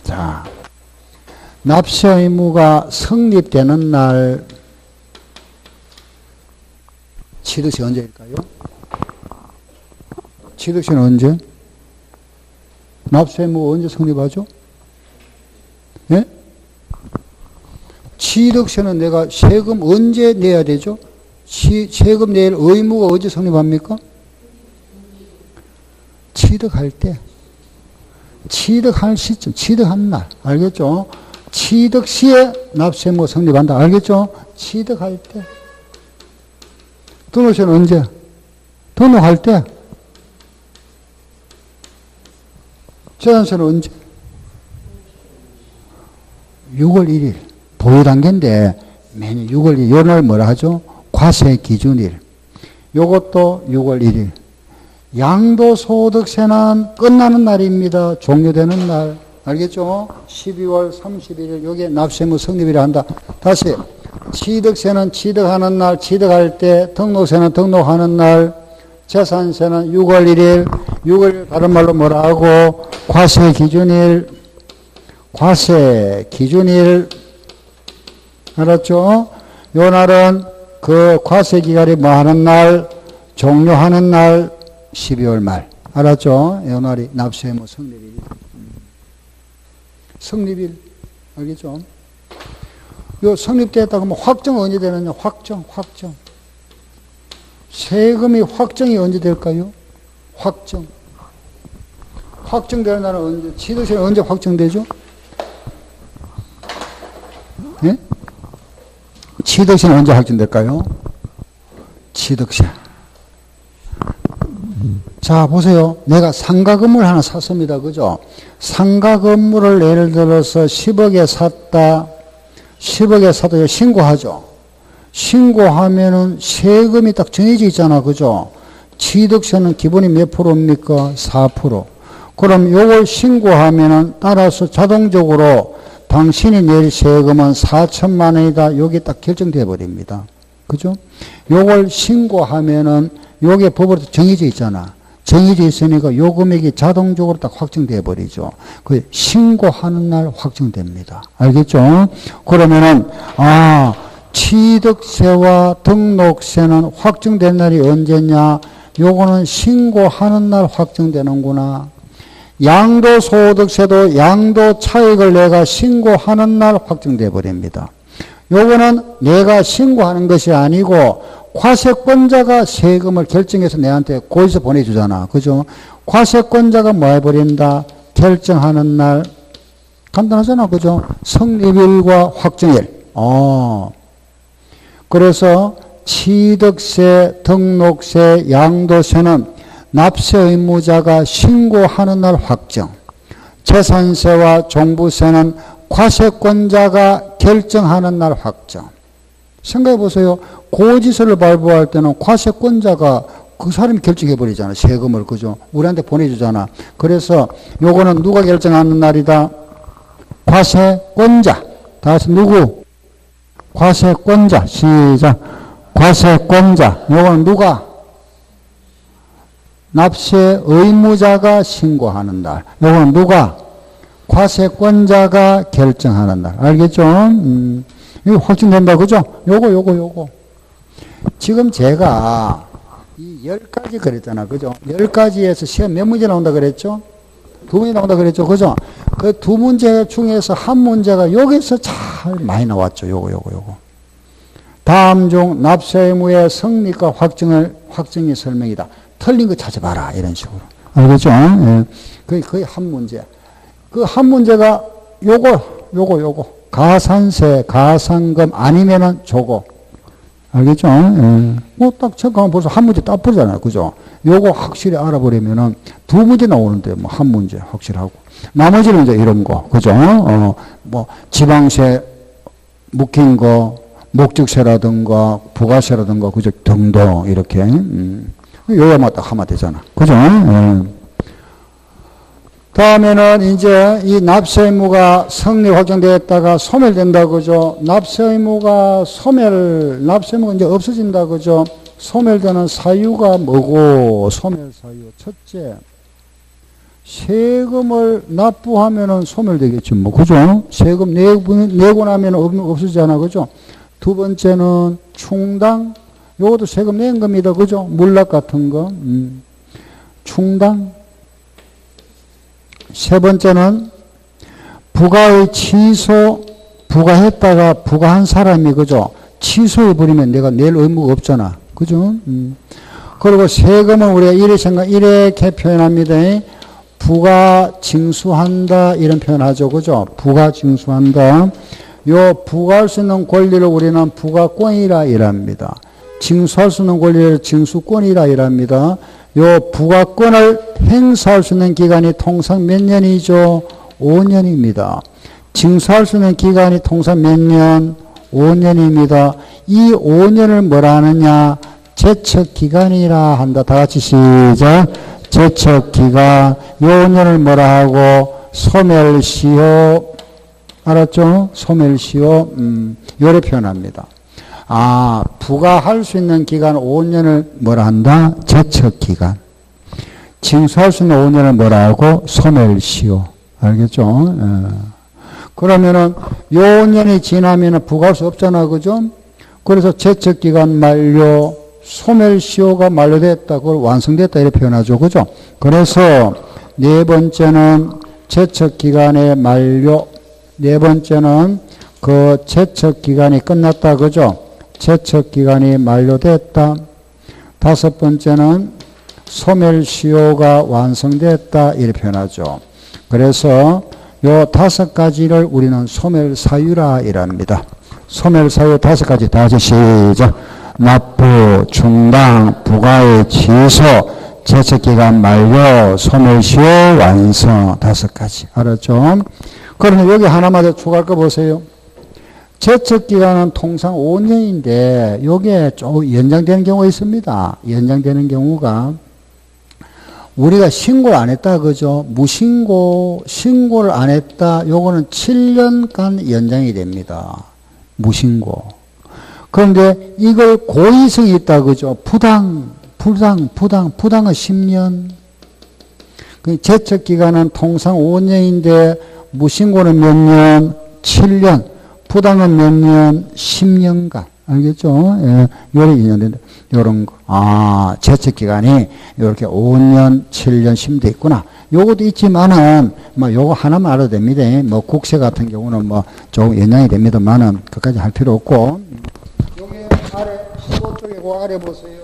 자, 납세 의무가 성립되는 날 취득세 언제일까요? 취득세는 언제? 납세 의무 언제 성립하죠? 예? 취득세는 내가 세금 언제 내야 되죠? 세금 낼 의무가 언제 성립합니까? 취득할 때. 취득할 시점, 취득한 날. 알겠죠? 취득 시에 납세 의무가 성립한다. 알겠죠? 취득할 때. 등록세는 언제? 등록할 때. 재산세는 언제? 6월 1일. 보유단계인데 매년 6월 1일. 요 날 뭐라 하죠? 과세 기준일. 요것도 6월 1일. 양도소득세는 끝나는 날입니다. 종료되는 날. 알겠죠? 12월 31일 요게 납세의무 성립이라 한다. 다시 취득세는 취득하는 날, 취득할 때, 등록세는 등록하는 날, 재산세는 6월 1일, 6월 1일 다른 말로 뭐라 하고 과세 기준일, 과세 기준일. 알았죠? 요 날은 그 과세 기간이 뭐 하는 날, 종료하는 날, 12월 말. 알았죠? 요 날이 납세 의무 성립일. 성립일. 알겠죠? 요 성립됐다고 하면 확정 언제 되느냐? 확정. 세금이 확정이 언제 될까요? 확정. 확정되는 날은 언제? 취득세는 언제 확정되죠? 예? 취득세는 언제 확정될까요? 취득세. 자, 보세요. 내가 상가 건물 하나 샀습니다. 그죠? 상가 건물을 예를 들어서 10억에 샀다. 10억에 사도 신고하죠. 신고하면은 세금이 딱 정해져 있잖아. 그죠? 취득세는 기본이 몇 프로입니까? 4%. 그럼 요걸 신고하면은 따라서 자동적으로 당신이 낼 세금은 4천만 원이다. 요게 딱 결정돼 버립니다. 그죠? 요걸 신고하면은 요게 법으로 정해져 있잖아. 정해져 있으니까 요 금액이 자동적으로 딱 확정돼 버리죠. 그 신고하는 날 확정됩니다. 알겠죠? 그러면은 취득세와 등록세는 확정된 날이 언제냐? 요거는 신고하는 날 확정되는구나. 양도소득세도 양도 차익을 내가 신고하는 날 확정돼 버립니다. 요거는 내가 신고하는 것이 아니고 과세권자가 세금을 결정해서 내한테 고지서 보내주잖아. 그죠? 과세권자가 뭐 해버린다? 결정하는 날. 간단하잖아. 그죠? 성립일과 확정일. 그래서 취득세, 등록세, 양도세는 납세 의무자가 신고하는 날 확정. 재산세와 종부세는 과세권자가 결정하는 날 확정. 생각해 보세요. 고지서를 발부할 때는 과세권자가 그 사람이 결정해 버리잖아. 세금을. 그죠? 우리한테 보내주잖아. 그래서 요거는 누가 결정하는 날이다? 과세권자. 다시 누구? 과세권자. 시작. 과세권자. 요거는 누가? 납세 의무자가 신고하는 날. 요거는 누가? 과세권자가 결정하는 날. 알겠죠? 이거 확정된다. 그죠? 요거. 지금 제가 이 10가지 그랬잖아. 그죠? 10가지에서 시험 몇 문제 나온다 그랬죠? 2문제 나온다 그랬죠? 그죠? 그 2문제 중에서 한 문제가 여기서 잘 많이 나왔죠. 요거. 다음 중 납세 의무의 성립과 확정의 설명이다. 틀린 거 찾아봐라. 이런 식으로. 알겠죠? 예. 거의 한 문제. 그 한 문제가 요거. 가산세, 가산금 아니면은 저거. 알겠죠? 예. 뭐 딱 체크하면 벌써 한 문제 딱 버리잖아요. 그죠? 요거 확실히 알아버리면은 2문제 나오는데 뭐 한 문제 확실하고. 나머지는 이제 이런 거. 그죠? 뭐 지방세 묵힌 거, 목적세라든가 부가세라든가 그죠? 등등 이렇게. 요야만 딱 하면 되잖아. 그죠? 예. 다음에는 이제 이 납세 의무가 성립 확정되었다가 소멸된다. 그죠? 납세 의무가 이제 없어진다. 그죠? 소멸되는 사유가 뭐고? 소멸 사유. 첫째, 세금을 납부하면은 소멸되겠지, 뭐. 그죠? 세금 내고 나면 없어지잖아. 그죠? 두 번째는 충당. 요것도 세금 낸 겁니다. 그죠? 물납 같은 거. 충당. 세 번째는 부가의 취소, 부가했다가 부가한 사람이, 그죠? 취소해버리면 내가 낼 의무가 없잖아. 그죠? 그리고 세금은 우리가 이렇게 표현합니다. 부가 징수한다. 이런 표현 하죠. 그죠? 부가 징수한다. 요 부과할 수 있는 권리를 우리는 부가권이라 이랍니다. 징수할 수 있는 권리를 징수권이라 이랍니다. 요 부가권을 행사할 수 있는 기간이 통상 몇 년이죠? 5년입니다. 징수할 수 있는 기간이 통상 몇 년? 5년입니다. 이 5년을 뭐라 하느냐? 제척기간이라 한다. 다 같이 시작. 제척기간. 요 5년을 뭐라 하고? 소멸시효. 알았죠? 소멸시효. 요래 표현합니다. 아, 부과할 수 있는 기간 5년을 뭐라 한다? 제척기간. 징수할 수 있는 5년을 뭐라 하고? 소멸시효. 알겠죠? 그러면은 요 5년이 지나면은 부과할 수 없잖아. 그죠? 그래서 제척기간 만료, 소멸시효가 만료됐다. 그걸 완성됐다. 이렇게 표현하죠. 그죠? 그래서 네 번째는 제척기간의 만료, 네 번째는 그 제척기간이 끝났다. 그죠? 제척기간이 만료됐다. 다섯 번째는 소멸시효가 완성됐다. 이렇게 표현하죠. 그래서 요 다섯 가지를 우리는 소멸사유라 이랍니다. 소멸사유 다섯 가지 다 같이 시작. 납부, 충당, 부가의 취소, 제척기간 만료, 소멸시효 완성. 다섯 가지. 알았죠? 그러면 여기 하나만 더 추가할 거 보세요. 제척기간은 통상 5년인데 요게 좀 연장되는 경우가 있습니다. 연장되는 경우가 우리가 신고를 안 했다. 그죠? 무신고, 신고를 안 했다. 요거는 7년간 연장이 됩니다. 무신고. 그런데 이걸 고의성이 있다. 그죠? 부당은 10년. 제척기간은 통상 5년인데 무신고는 몇 년? 7년. 부당은 몇 년? 10년간. 알겠죠? 예, 요래 인연된다. 요런 거. 아, 제척기간이 요렇게 5년, 7년, 10년 돼 있구나. 요것도 있지만은, 뭐, 요거 하나만 알아도 됩니다. 뭐, 국세 같은 경우는 뭐, 조금 연장이 됩니다만은, 그까지 할 필요 없고. 여기 아래, 15쪽에 그 아래 보세요.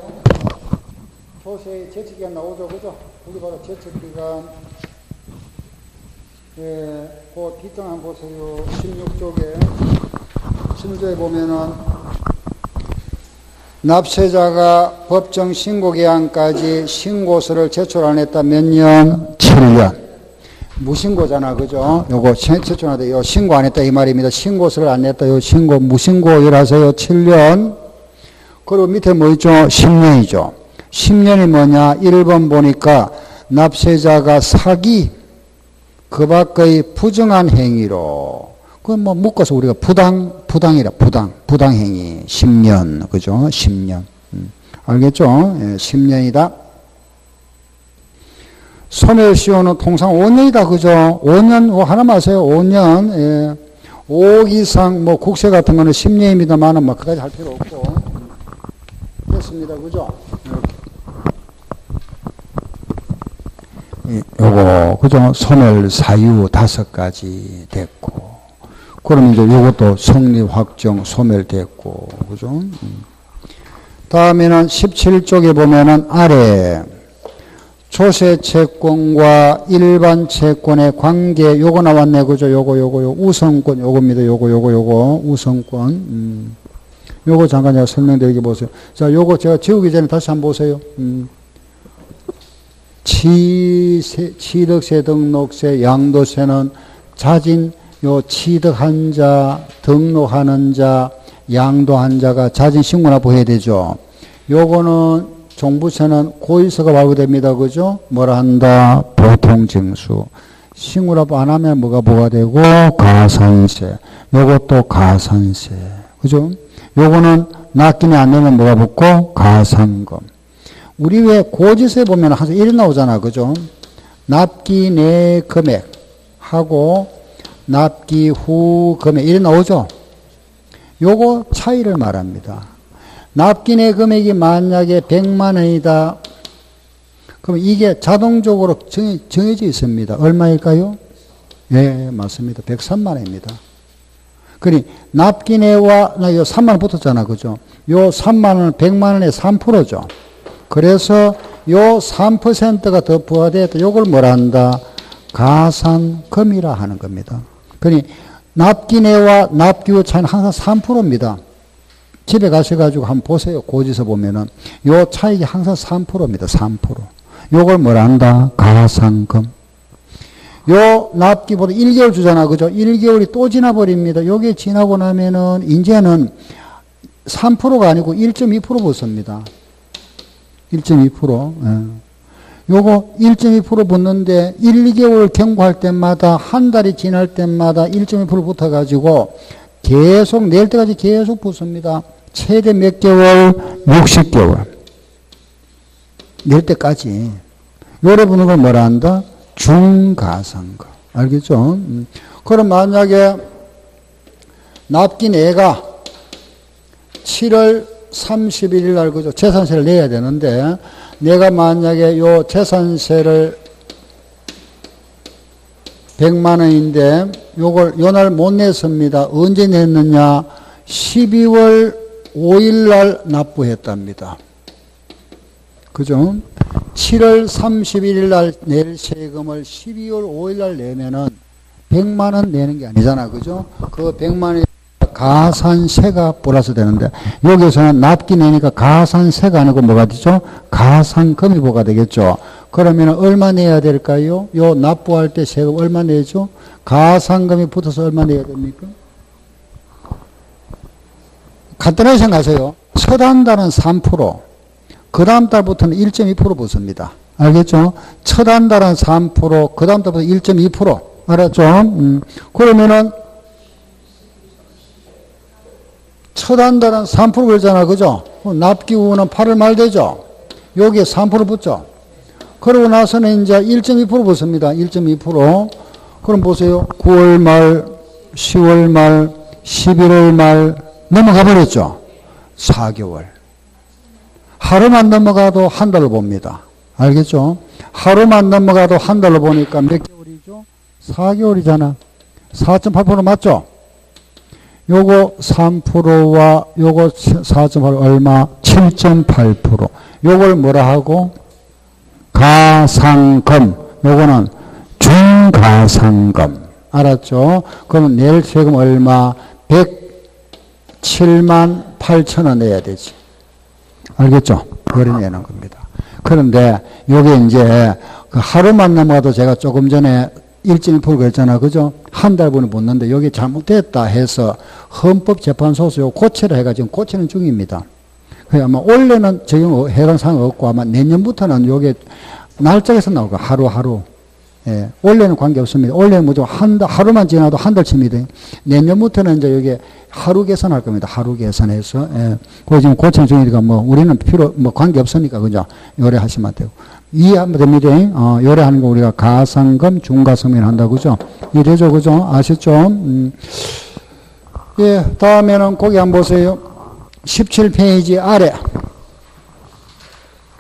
조세의 제척기간 나오죠. 그죠? 여기 바로 제척기간. 예, 그 뒷장 한번 보세요. 16쪽에. 16쪽에 보면은, 납세자가 법정 신고기한까지 신고서를 제출 안 했다. 몇 년? 7년. 무신고잖아. 그죠? 요거 제출 안 했다. 요 신고 안 했다. 이 말입니다. 신고서를 안 냈다. 요 신고, 무신고 일하세요. 7년. 그리고 밑에 뭐 있죠? 10년이죠. 10년이 뭐냐? 1번 보니까 납세자가 사기, 그 밖의 부정한 행위로 그건 뭐 묶어서 우리가 부당행위 10년, 그죠? 10년. 알겠죠? 예, 10년이다. 소멸시효는 통상 5년이다, 그죠? 5년, 하나만 하세요. 5년, 예. 5억 이상, 뭐, 국세 같은 거는 10년입니다만은, 뭐, 그까지 할 필요 없고. 됐습니다, 그죠? 이렇게. 요거, 그죠? 소멸사유 5가지 됐고. 그럼 이제 이것도 성립 확정 소멸됐고, 그죠? 다음에는 17쪽에 보면은 아래 조세 채권과 일반 채권의 관계 요거 나왔네, 그죠? 요거 우선권 요겁니다. 요거 우선권. 요거 잠깐 제가 설명드리게 보세요. 자, 요거 제가 지우기 전에 다시 한번 보세요. 취득세, 등록세, 양도세는 자진 요 취득한 자, 등록하는 자, 양도한 자가 자진 신고납부해야 되죠. 요거는 종부세는 고의서가 발부됩니다. 그죠? 뭐라 한다? 보통징수. 신고납부 안 하면 뭐가 되고? 가산세. 요것도 가산세. 그죠? 요거는 납기는 안 내면 뭐가 붙고? 가산금. 우리 왜 고지서에 보면 항상 이래 나오잖아. 그죠? 납기 내 금액하고 납기 후 금액 이래 나오죠. 요거 차이를 말합니다. 납기 내 금액이 만약에 100만 원이다. 그럼 이게 자동적으로 정해져 있습니다. 얼마일까요? 예, 맞습니다. 103만 원입니다. 그러니 납기 내와 요 3만 원 붙었잖아. 그죠? 요 3만 원은 100만 원의 3%죠. 그래서 요 3%가 더 부과되었다. 요걸 뭐라 한다? 가산금이라 하는 겁니다. 그러니 납기 내와 납기 후 차이는 항상 3%입니다. 집에 가셔가지고 한번 보세요. 고지서 보면은 요 차익이 항상 3%입니다. 3%. 요걸 뭐라 한다? 가산금. 요 납기보다 1개월 주잖아. 그죠? 1개월이 또 지나버립니다. 요게 지나고 나면은 이제는 3%가 아니고 1.2% 붙습니다. 1.2%. 예. 요거 1.2% 붙는데 1, 2개월 경과할 때마다 한 달이 지날 때마다 1.2% 붙어가지고 계속 낼 때까지 계속 붙습니다. 최대 몇 개월? 60개월. 낼 때까지. 요래 부는 걸 뭐라 한다? 중가산금. 알겠죠? 그럼 만약에 납기 내가 7월 31일 날 그죠? 재산세를 내야 되는데 내가 만약에 요 재산세를 100만 원인데 요걸 요날 못 냈습니다. 언제 냈느냐? 12월 5일 날 납부했답니다. 그죠? 7월 31일 날 낼 세금을 12월 5일 날 내면은 100만 원 내는 게 아니잖아. 그죠? 그 100만 원이 가산세가 플러스 되는데 여기서는 납기 내니까 가산세가 아니고 뭐가 되죠? 가산금이 뭐가 되겠죠? 그러면 얼마 내야 될까요? 요 납부할 때 세금 얼마 내죠? 가산금이 붙어서 얼마 내야 됩니까? 간단하게 생각하세요. 첫 한 달은 3%, 그 다음 달부터는 1.2% 붙습니다. 알겠죠? 첫 한 달은 3%, 그 다음 달부터 1.2%. 알았죠? 그러면은 첫 한 달은 3% 걸잖아. 그죠? 납기 후는 8월 말 되죠? 여기에 3% 붙죠? 그러고 나서는 이제 1.2% 붙습니다. 1.2%. 그럼 보세요. 9월 말, 10월 말, 11월 말 넘어가 버렸죠? 4개월. 하루만 넘어가도 한 달로 봅니다. 알겠죠? 하루만 넘어가도 한 달로 보니까 몇 개월이죠? 4개월이잖아. 4.8% 맞죠? 요거 3%와 요거 4.8 얼마? 7.8%. 요걸 뭐라 하고? 가산금. 요거는 중가산금. 알았죠? 그러면 낼 세금 얼마? 107만 8천 원 내야 되지. 알겠죠? 그걸 내는 겁니다. 그런데 요게 이제 그 하루만 넘어가도 제가 조금 전에 1.1% 그랬잖아. 그죠? 한 달분을 붙는데 여기 잘못됐다 해서 헌법재판소에서 요 고치를 해가지고 고치는 중입니다. 그래 아마 올해는 적용 해당사항 없고 아마 내년부터는 요게 날짜에서 나오고 하루하루. 예, 원래는 관계없습니다. 원래는 무조건 하루만 지나도 한 달치입니다. 내년부터는 이제 여기 하루 계산할 겁니다. 하루 계산해서. 예. 그거 지금 고치는 중이니까 우리는 관계없으니까, 그죠? 요래하시면 되고. 이해하면 됩니다. 요래하는 거 우리가 가산금, 중가산금을 한다고, 그죠? 이래죠, 그죠? 아셨죠? 예, 다음에는 거기 한번 보세요. 17페이지 아래.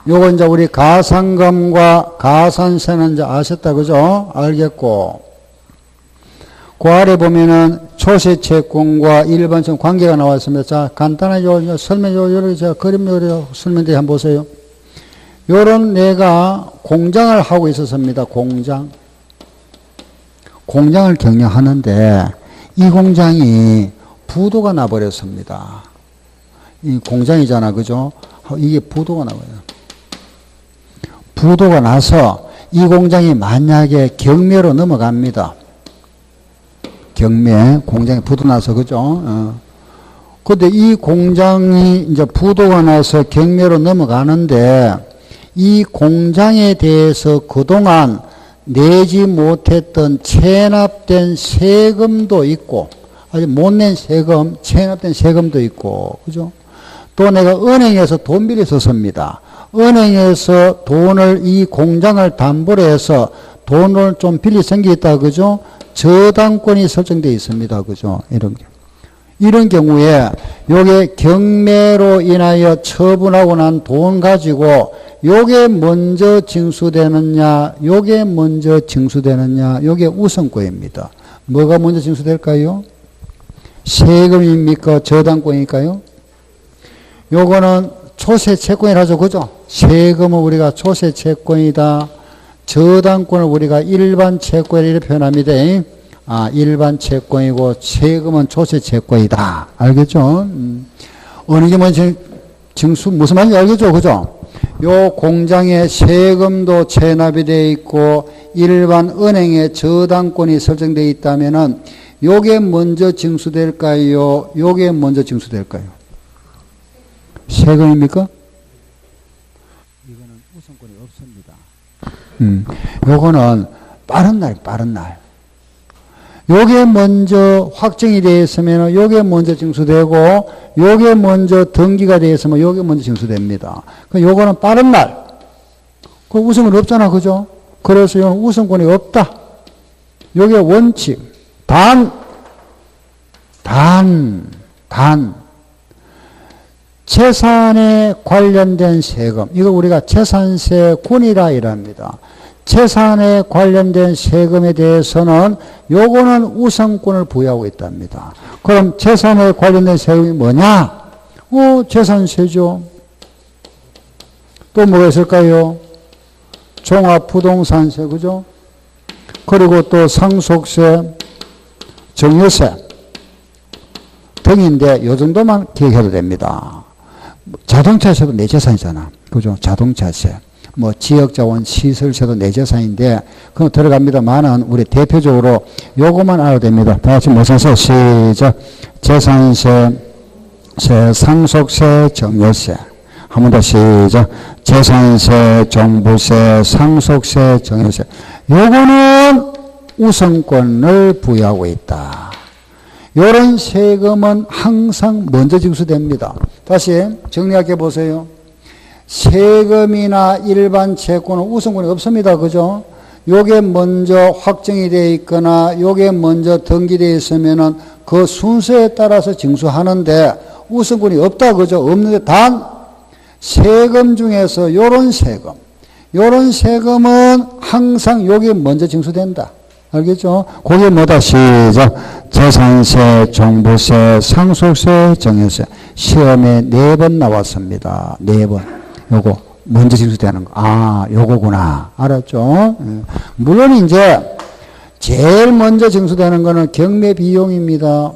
요거 이제 우리 가산금과 가산세는 이제 아셨다, 그죠? 알겠고. 그 아래 보면은 초세채권과 일반채권 관계가 나와 있습니다. 자, 간단하게 설명, 요렇게 제가 그림 요렇게 설명드리 한번 보세요. 요런 내가 공장을 하고 있었습니다. 공장을 경영하는데 이 공장이 부도가 나버렸습니다. 이 공장이잖아, 그죠? 이게 부도가 나버려요. 부도가 나서 이 공장이 만약에 경매로 넘어갑니다. 경매, 공장이 부도 나서, 그죠? 근데 이 공장이 이제 부도가 나서 경매로 넘어가는데 이 공장에 대해서 그동안 내지 못했던 체납된 세금도 있고, 아직 못 낸 세금, 체납된 세금도 있고, 그죠? 또 내가 은행에서 돈 빌렸었습니다. 은행에서 돈을 이 공장을 담보로 해서 돈을 좀 빌릴 생기 있다. 그죠? 저당권이 설정되어 있습니다. 그죠? 이런 경우에 요게 경매로 인하여 처분하고 난 돈 가지고 요게 먼저 징수되느냐, 요게 먼저 징수되느냐, 요게 우선권입니다. 뭐가 먼저 징수될까요? 세금입니까? 저당권일까요? 요거는 초세채권이라 하죠. 그죠? 세금은 우리가 초세채권이다. 저당권을 우리가 일반 채권이라고 표현합니다. 일반 채권이고 세금은 초세채권이다. 알겠죠? 어느 게 먼저 징수, 무슨 말인지 알겠죠? 그죠? 요 공장에 세금도 체납이 되어 있고 일반 은행에 저당권이 설정되어 있다면은 요게 먼저 징수될까요? 요게 먼저 징수될까요? 세금입니까? 이거는 우선권이 없습니다. 요거는 빠른 날. 요게 먼저 확정이 되어 있으면 요게 먼저 징수되고 요게 먼저 등기가 되어 있으면 요게 먼저 징수됩니다. 요거는 빠른 날. 그 우선권이 없잖아. 그죠? 그래서 요는 우선권이 없다. 요게 원칙. 단. 재산에 관련된 세금. 이거 우리가 재산세군이라 이랍니다. 재산에 관련된 세금에 대해서는 요거는 우선권을 부여하고 있답니다. 그럼 재산에 관련된 세금이 뭐냐? 재산세죠. 또 뭐가 있을까요? 종합부동산세, 그죠? 그리고 또 상속세, 증여세 등인데 요 정도만 기억해도 됩니다. 자동차세도 내 재산이잖아. 그죠? 자동차세. 뭐 지역자원 시설세도 내 재산인데 그럼 들어갑니다만은 우리 대표적으로 요것만 알아도 됩니다. 다 같이 모셔서 시작. 재산세, 상속세, 증여세. 한 번 더 시작. 재산세, 종부세, 상속세, 증여세. 요거는 우선권을 부여하고 있다. 요런 세금은 항상 먼저 징수됩니다. 다시 정리할게 보세요. 세금이나 일반 채권은 우선권이 없습니다. 그죠? 요게 먼저 확정이 되어 있거나 요게 먼저 등기되어 있으면은 그 순서에 따라서 징수하는데 우선권이 없다. 그죠? 없는데 단 세금 중에서 요런 세금은 항상 요게 먼저 징수된다. 알겠죠? 그게 뭐다? 시작. 재산세, 종부세, 상속세, 증여세. 시험에 4번 나왔습니다. 4번. 요거 먼저 징수되는 거. 요거구나. 알았죠? 물론 이제 제일 먼저 징수되는 거는 경매 비용입니다.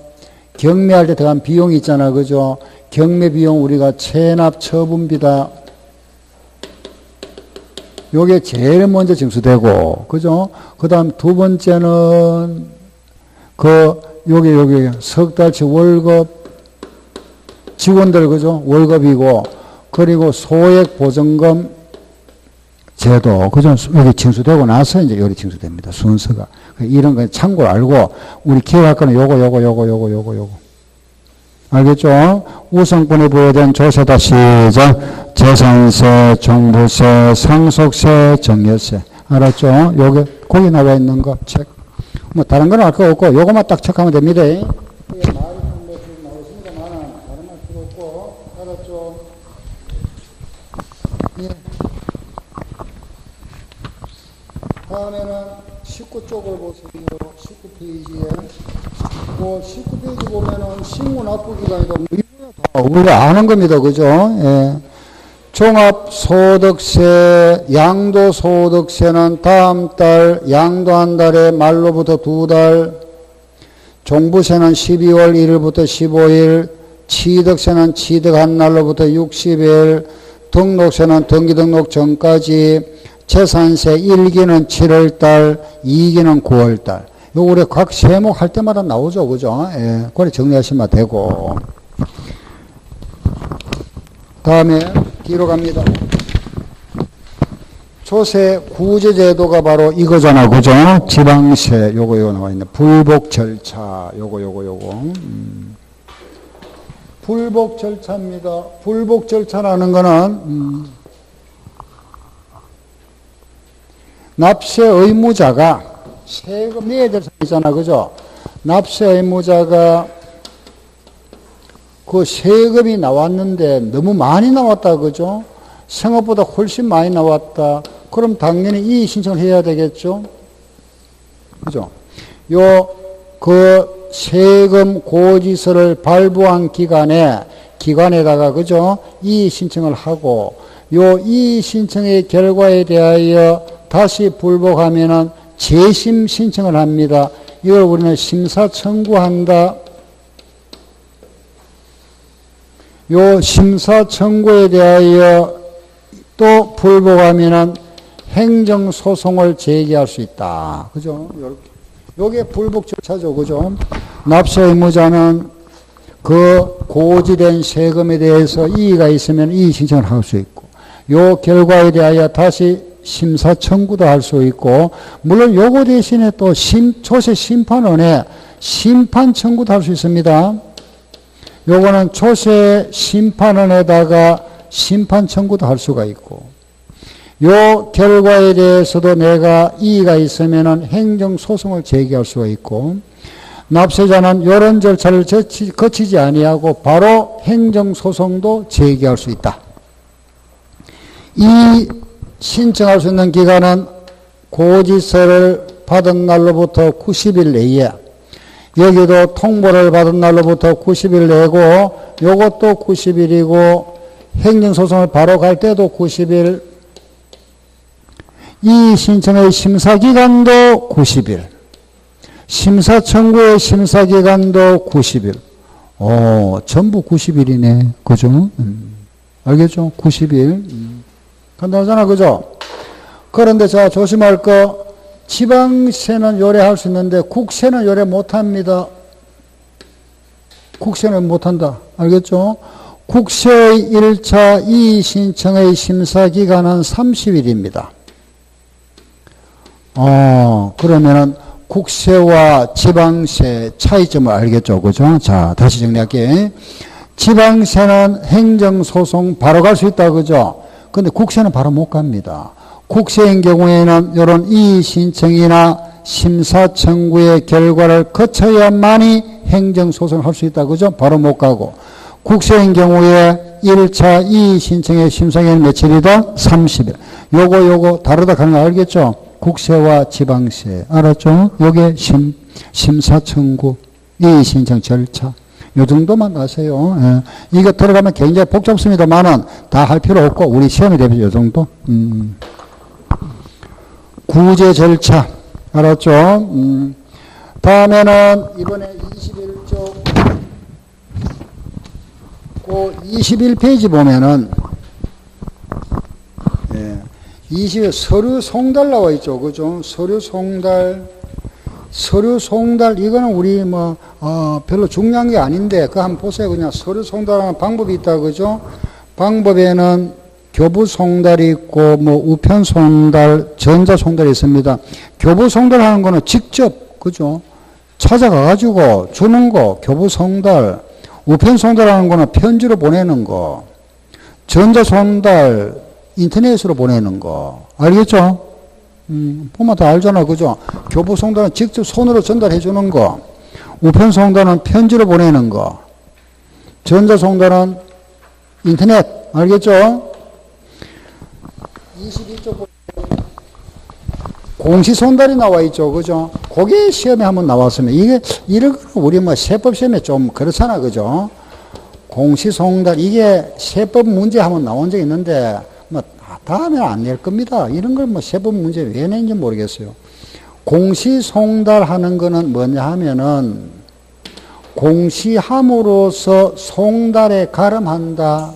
경매할 때 들어간 비용이 있잖아. 그죠? 경매 비용 우리가 체납 처분비다. 요게 제일 먼저 징수되고, 그죠? 그 다음 두 번째는, 요게 석 달치 월급, 직원들, 그죠? 월급이고, 그리고 소액 보증금 제도, 그죠? 여기 징수되고 나서 이제 여기 징수됩니다. 순서가. 이런 거 참고로 알고, 우리 기억할 거는 요거. 알겠죠? 우선권에 부여된 조세다. 시작. 재산세, 종부세, 상속세, 증여세. 알았죠? 요게 거기 나와 있는 거 책. 뭐 다른 건 알 거 없고 요거만 딱 체크하면 됩니다. 말이 좀 뭐 지금 나오십니다만 다른 말 필요 없고. 알았죠? 예. 다음에는 19쪽을 보세요. 19페이지에. 뭐 19페이지 보면은 신고 납부기간이다. 우리가 아는 겁니다. 그죠? 예. 종합소득세, 양도소득세는 다음 달, 양도한 달에 말로부터 2달, 종부세는 12월 1일부터 15일, 취득세는 취득한 날로부터 60일, 등록세는 등기등록 전까지, 재산세 1기는 7월달, 2기는 9월달. 요 우리 각 세목 할 때마다 나오죠. 그죠? 예. 그래 정리하시면 되고. 다음에 뒤로 갑니다. 조세 구제 제도가 바로 이거잖아. 그죠? 지방세 요거 나와 있네. 불복 절차 요거. 불복 절차입니다. 불복 절차라는 거는 납세 의무자가 세금 내야 될 사람이잖아. 그죠? 납세 의무자가 그 세금이 나왔는데 너무 많이 나왔다. 그죠? 생각보다 훨씬 많이 나왔다. 그럼 당연히 이의 신청을 해야 되겠죠? 그죠? 그 세금 고지서를 발부한 기관에다가, 그죠? 이의 신청을 하고, 이의 신청의 결과에 대하여 다시 불복하면은 재심 신청을 합니다. 이걸 우리는 심사 청구한다. 심사 청구에 대하여 또 불복하면은 행정소송을 제기할 수 있다. 그죠? 요게 불복 절차죠. 그죠? 납세 의무자는 그 고지된 세금에 대해서 이의가 있으면 이의 신청을 할 수 있고, 요 결과에 대하여 다시 심사 청구도 할 수 있고, 물론 요거 대신에 또 조세 심판원에 심판 청구도 할 수 있습니다. 요거는 조세 심판원에다가 심판 청구도 할 수가 있고, 요 결과에 대해서도 내가 이의가 있으면은 행정소송을 제기할 수가 있고, 납세자는 이런 절차를 거치지 아니하고 바로 행정소송도 제기할 수 있다. 이 신청할 수 있는 기간은 고지서를 받은 날로부터 90일 내에, 여기도 통보를 받은 날로부터 90일 내고, 요것도 90일이고, 행정소송을 바로 갈 때도 90일, 이 신청의 심사기간도 90일, 심사 청구의 심사기간도 90일. 전부 90일이네. 그죠? 알겠죠? 90일. 간단하잖아. 그죠? 그런데 자, 조심할 거, 지방세는 요래할 수 있는데 국세는 요래 못합니다. 국세는 못한다. 알겠죠? 국세의 1차 이의 신청의 심사기간은 30일입니다. 그러면은 국세와 지방세 차이점을 알겠죠. 그죠? 자, 다시 정리할게. 지방세는 행정소송 바로 갈 수 있다. 그죠? 근데 국세는 바로 못 갑니다. 국세인 경우에는 이런 이의 신청이나 심사 청구의 결과를 거쳐야만이 행정소송을 할 수 있다. 그죠? 바로 못 가고. 국세인 경우에 1차 이의 신청의 심사기간이 며칠이다? 30일. 요거 다르다 하는 거 알겠죠? 국세와 지방세. 알았죠? 요게 심사 청구, 이의 신청 절차. 요 정도만 아세요. 예. 이거 들어가면 굉장히 복잡습니다만은 다 할 필요 없고, 우리 시험에 대비해서 요 정도. 구제 절차. 알았죠? 다음에는 이번에 21쪽, 그 21페이지 보면은, 예. 20에 서류 송달 나와 있죠. 그죠? 서류 송달, 이거는 우리 별로 중요한 게 아닌데, 그거 한번 보세요. 그냥 서류 송달하는 방법이 있다. 그죠? 방법에는 교부 송달이 있고, 우편 송달, 전자 송달이 있습니다. 교부 송달하는 거는 직접, 그죠? 찾아가가지고 주는 거, 교부 송달. 우편 송달하는 거는 편지로 보내는 거. 전자 송달, 인터넷으로 보내는 거. 알겠죠? 보면 다 알잖아. 그죠? 교부 송달은 직접 손으로 전달해 주는 거. 우편 송달은 편지로 보내는 거. 전자 송달은 인터넷. 알겠죠? 22쪽 공시 송달이 나와 있죠. 그죠? 그게 시험에 한번 나왔으면, 이런 거 우리 세법 시험에 좀 그렇잖아. 그죠? 공시 송달, 이게 세법 문제 한번 나온 적이 있는데, 다음에 안 낼 겁니다. 이런 걸 세법 문제 왜 낸지 모르겠어요. 공시송달 하는 거는 뭐냐 하면은, 공시함으로써 송달에 가름한다.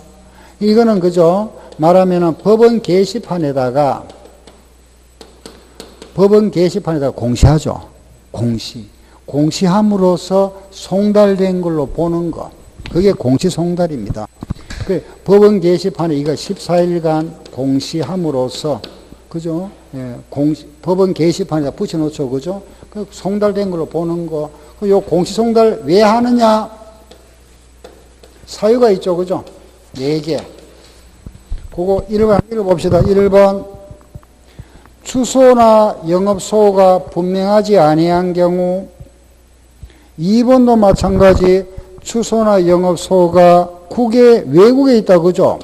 이거는 그죠? 말하면은 법원 게시판에다가 공시하죠. 공시함으로써 송달된 걸로 보는 것. 그게 공시송달입니다. 법원 게시판에 이거 14일간 공시함으로써, 그죠? 예, 법원 게시판에다 붙여놓죠. 그죠? 송달된 걸로 보는 거. 요 공시송달 왜 하느냐? 사유가 있죠. 그죠? 4개. 그거 1번 읽어봅시다. 1번. 주소나 영업소가 분명하지 아니한 경우, 2번도 마찬가지 주소나 영업소가 외국에 있다, 그죠?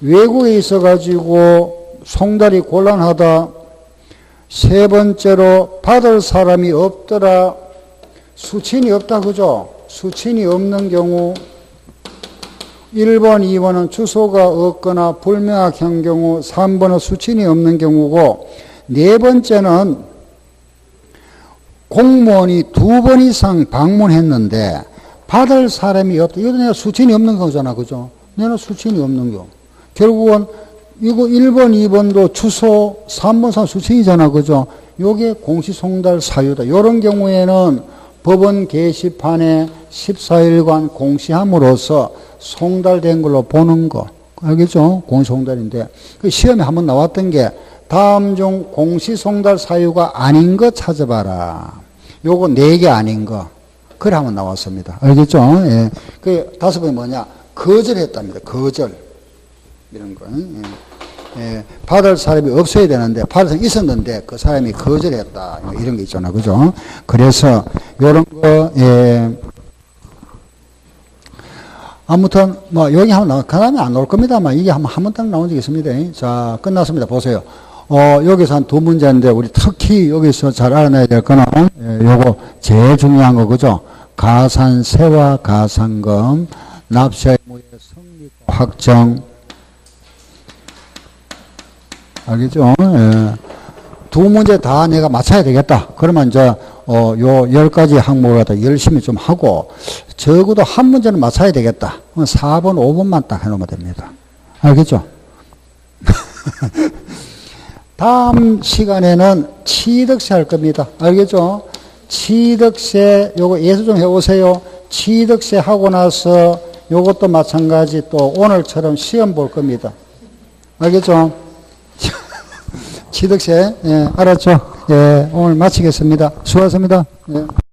외국에 있어가지고 송달이 곤란하다. 세 번째로 받을 사람이 없더라. 수친이 없다, 그죠? 수친이 없는 경우, 1번, 2번은 주소가 없거나 불명확한 경우, 3번은 수친이 없는 경우고, 네 번째는 공무원이 2번 이상 방문했는데 받을 사람이 없다. 이거 내가 수친이 없는 거잖아, 그죠? 내가 수친이 없는 거. 결국은 이거 1번, 2번도 주소, 3번, 4번 수친이잖아, 그죠? 요게 공시송달 사유다. 이런 경우에는 법원 게시판에 14일간 공시함으로써 송달된 걸로 보는 거. 알겠죠? 공시송달인데. 그 시험에 한번 나왔던 게 다음 중 공시송달 사유가 아닌 거 찾아봐라. 요거 4개 아닌 거. 그래 한번 나왔습니다. 알겠죠? 예. 그 5번이 뭐냐? 거절했답니다. 거절. 이런 거. 예. 예. 받을 사람이 없어야 되는데, 받을 사람이 있었는데, 그 사람이 거절했다. 이런 게 있잖아. 그죠? 그래서, 요런 거, 예. 아무튼, 뭐, 여기 한번 나와, 그 다음에 안 나올 겁니다만, 이게 한 번 딱 나온 적이 있습니다. 자, 끝났습니다. 보세요. 여기서 한 2문제인데, 우리 특히 여기서 잘 알아내야 될 거는, 예, 요거 제일 중요한 거, 그죠? 가산세와 가산금, 납세 의무의 성립과 확정. 알겠죠? 예. 2문제 다 내가 맞춰야 되겠다. 그러면 이제, 요 10가지 항목을 갖다 열심히 좀 하고, 적어도 한 문제는 맞춰야 되겠다. 4번, 5번만 딱 해놓으면 됩니다. 알겠죠? 다음 시간에는 취득세 할 겁니다. 알겠죠? 취득세, 요거 예수 좀 해오세요. 취득세 하고 나서 요것도 마찬가지 또 오늘처럼 시험 볼 겁니다. 알겠죠? 취득세, 예, 알았죠? 예, 오늘 마치겠습니다. 수고하셨습니다. 예.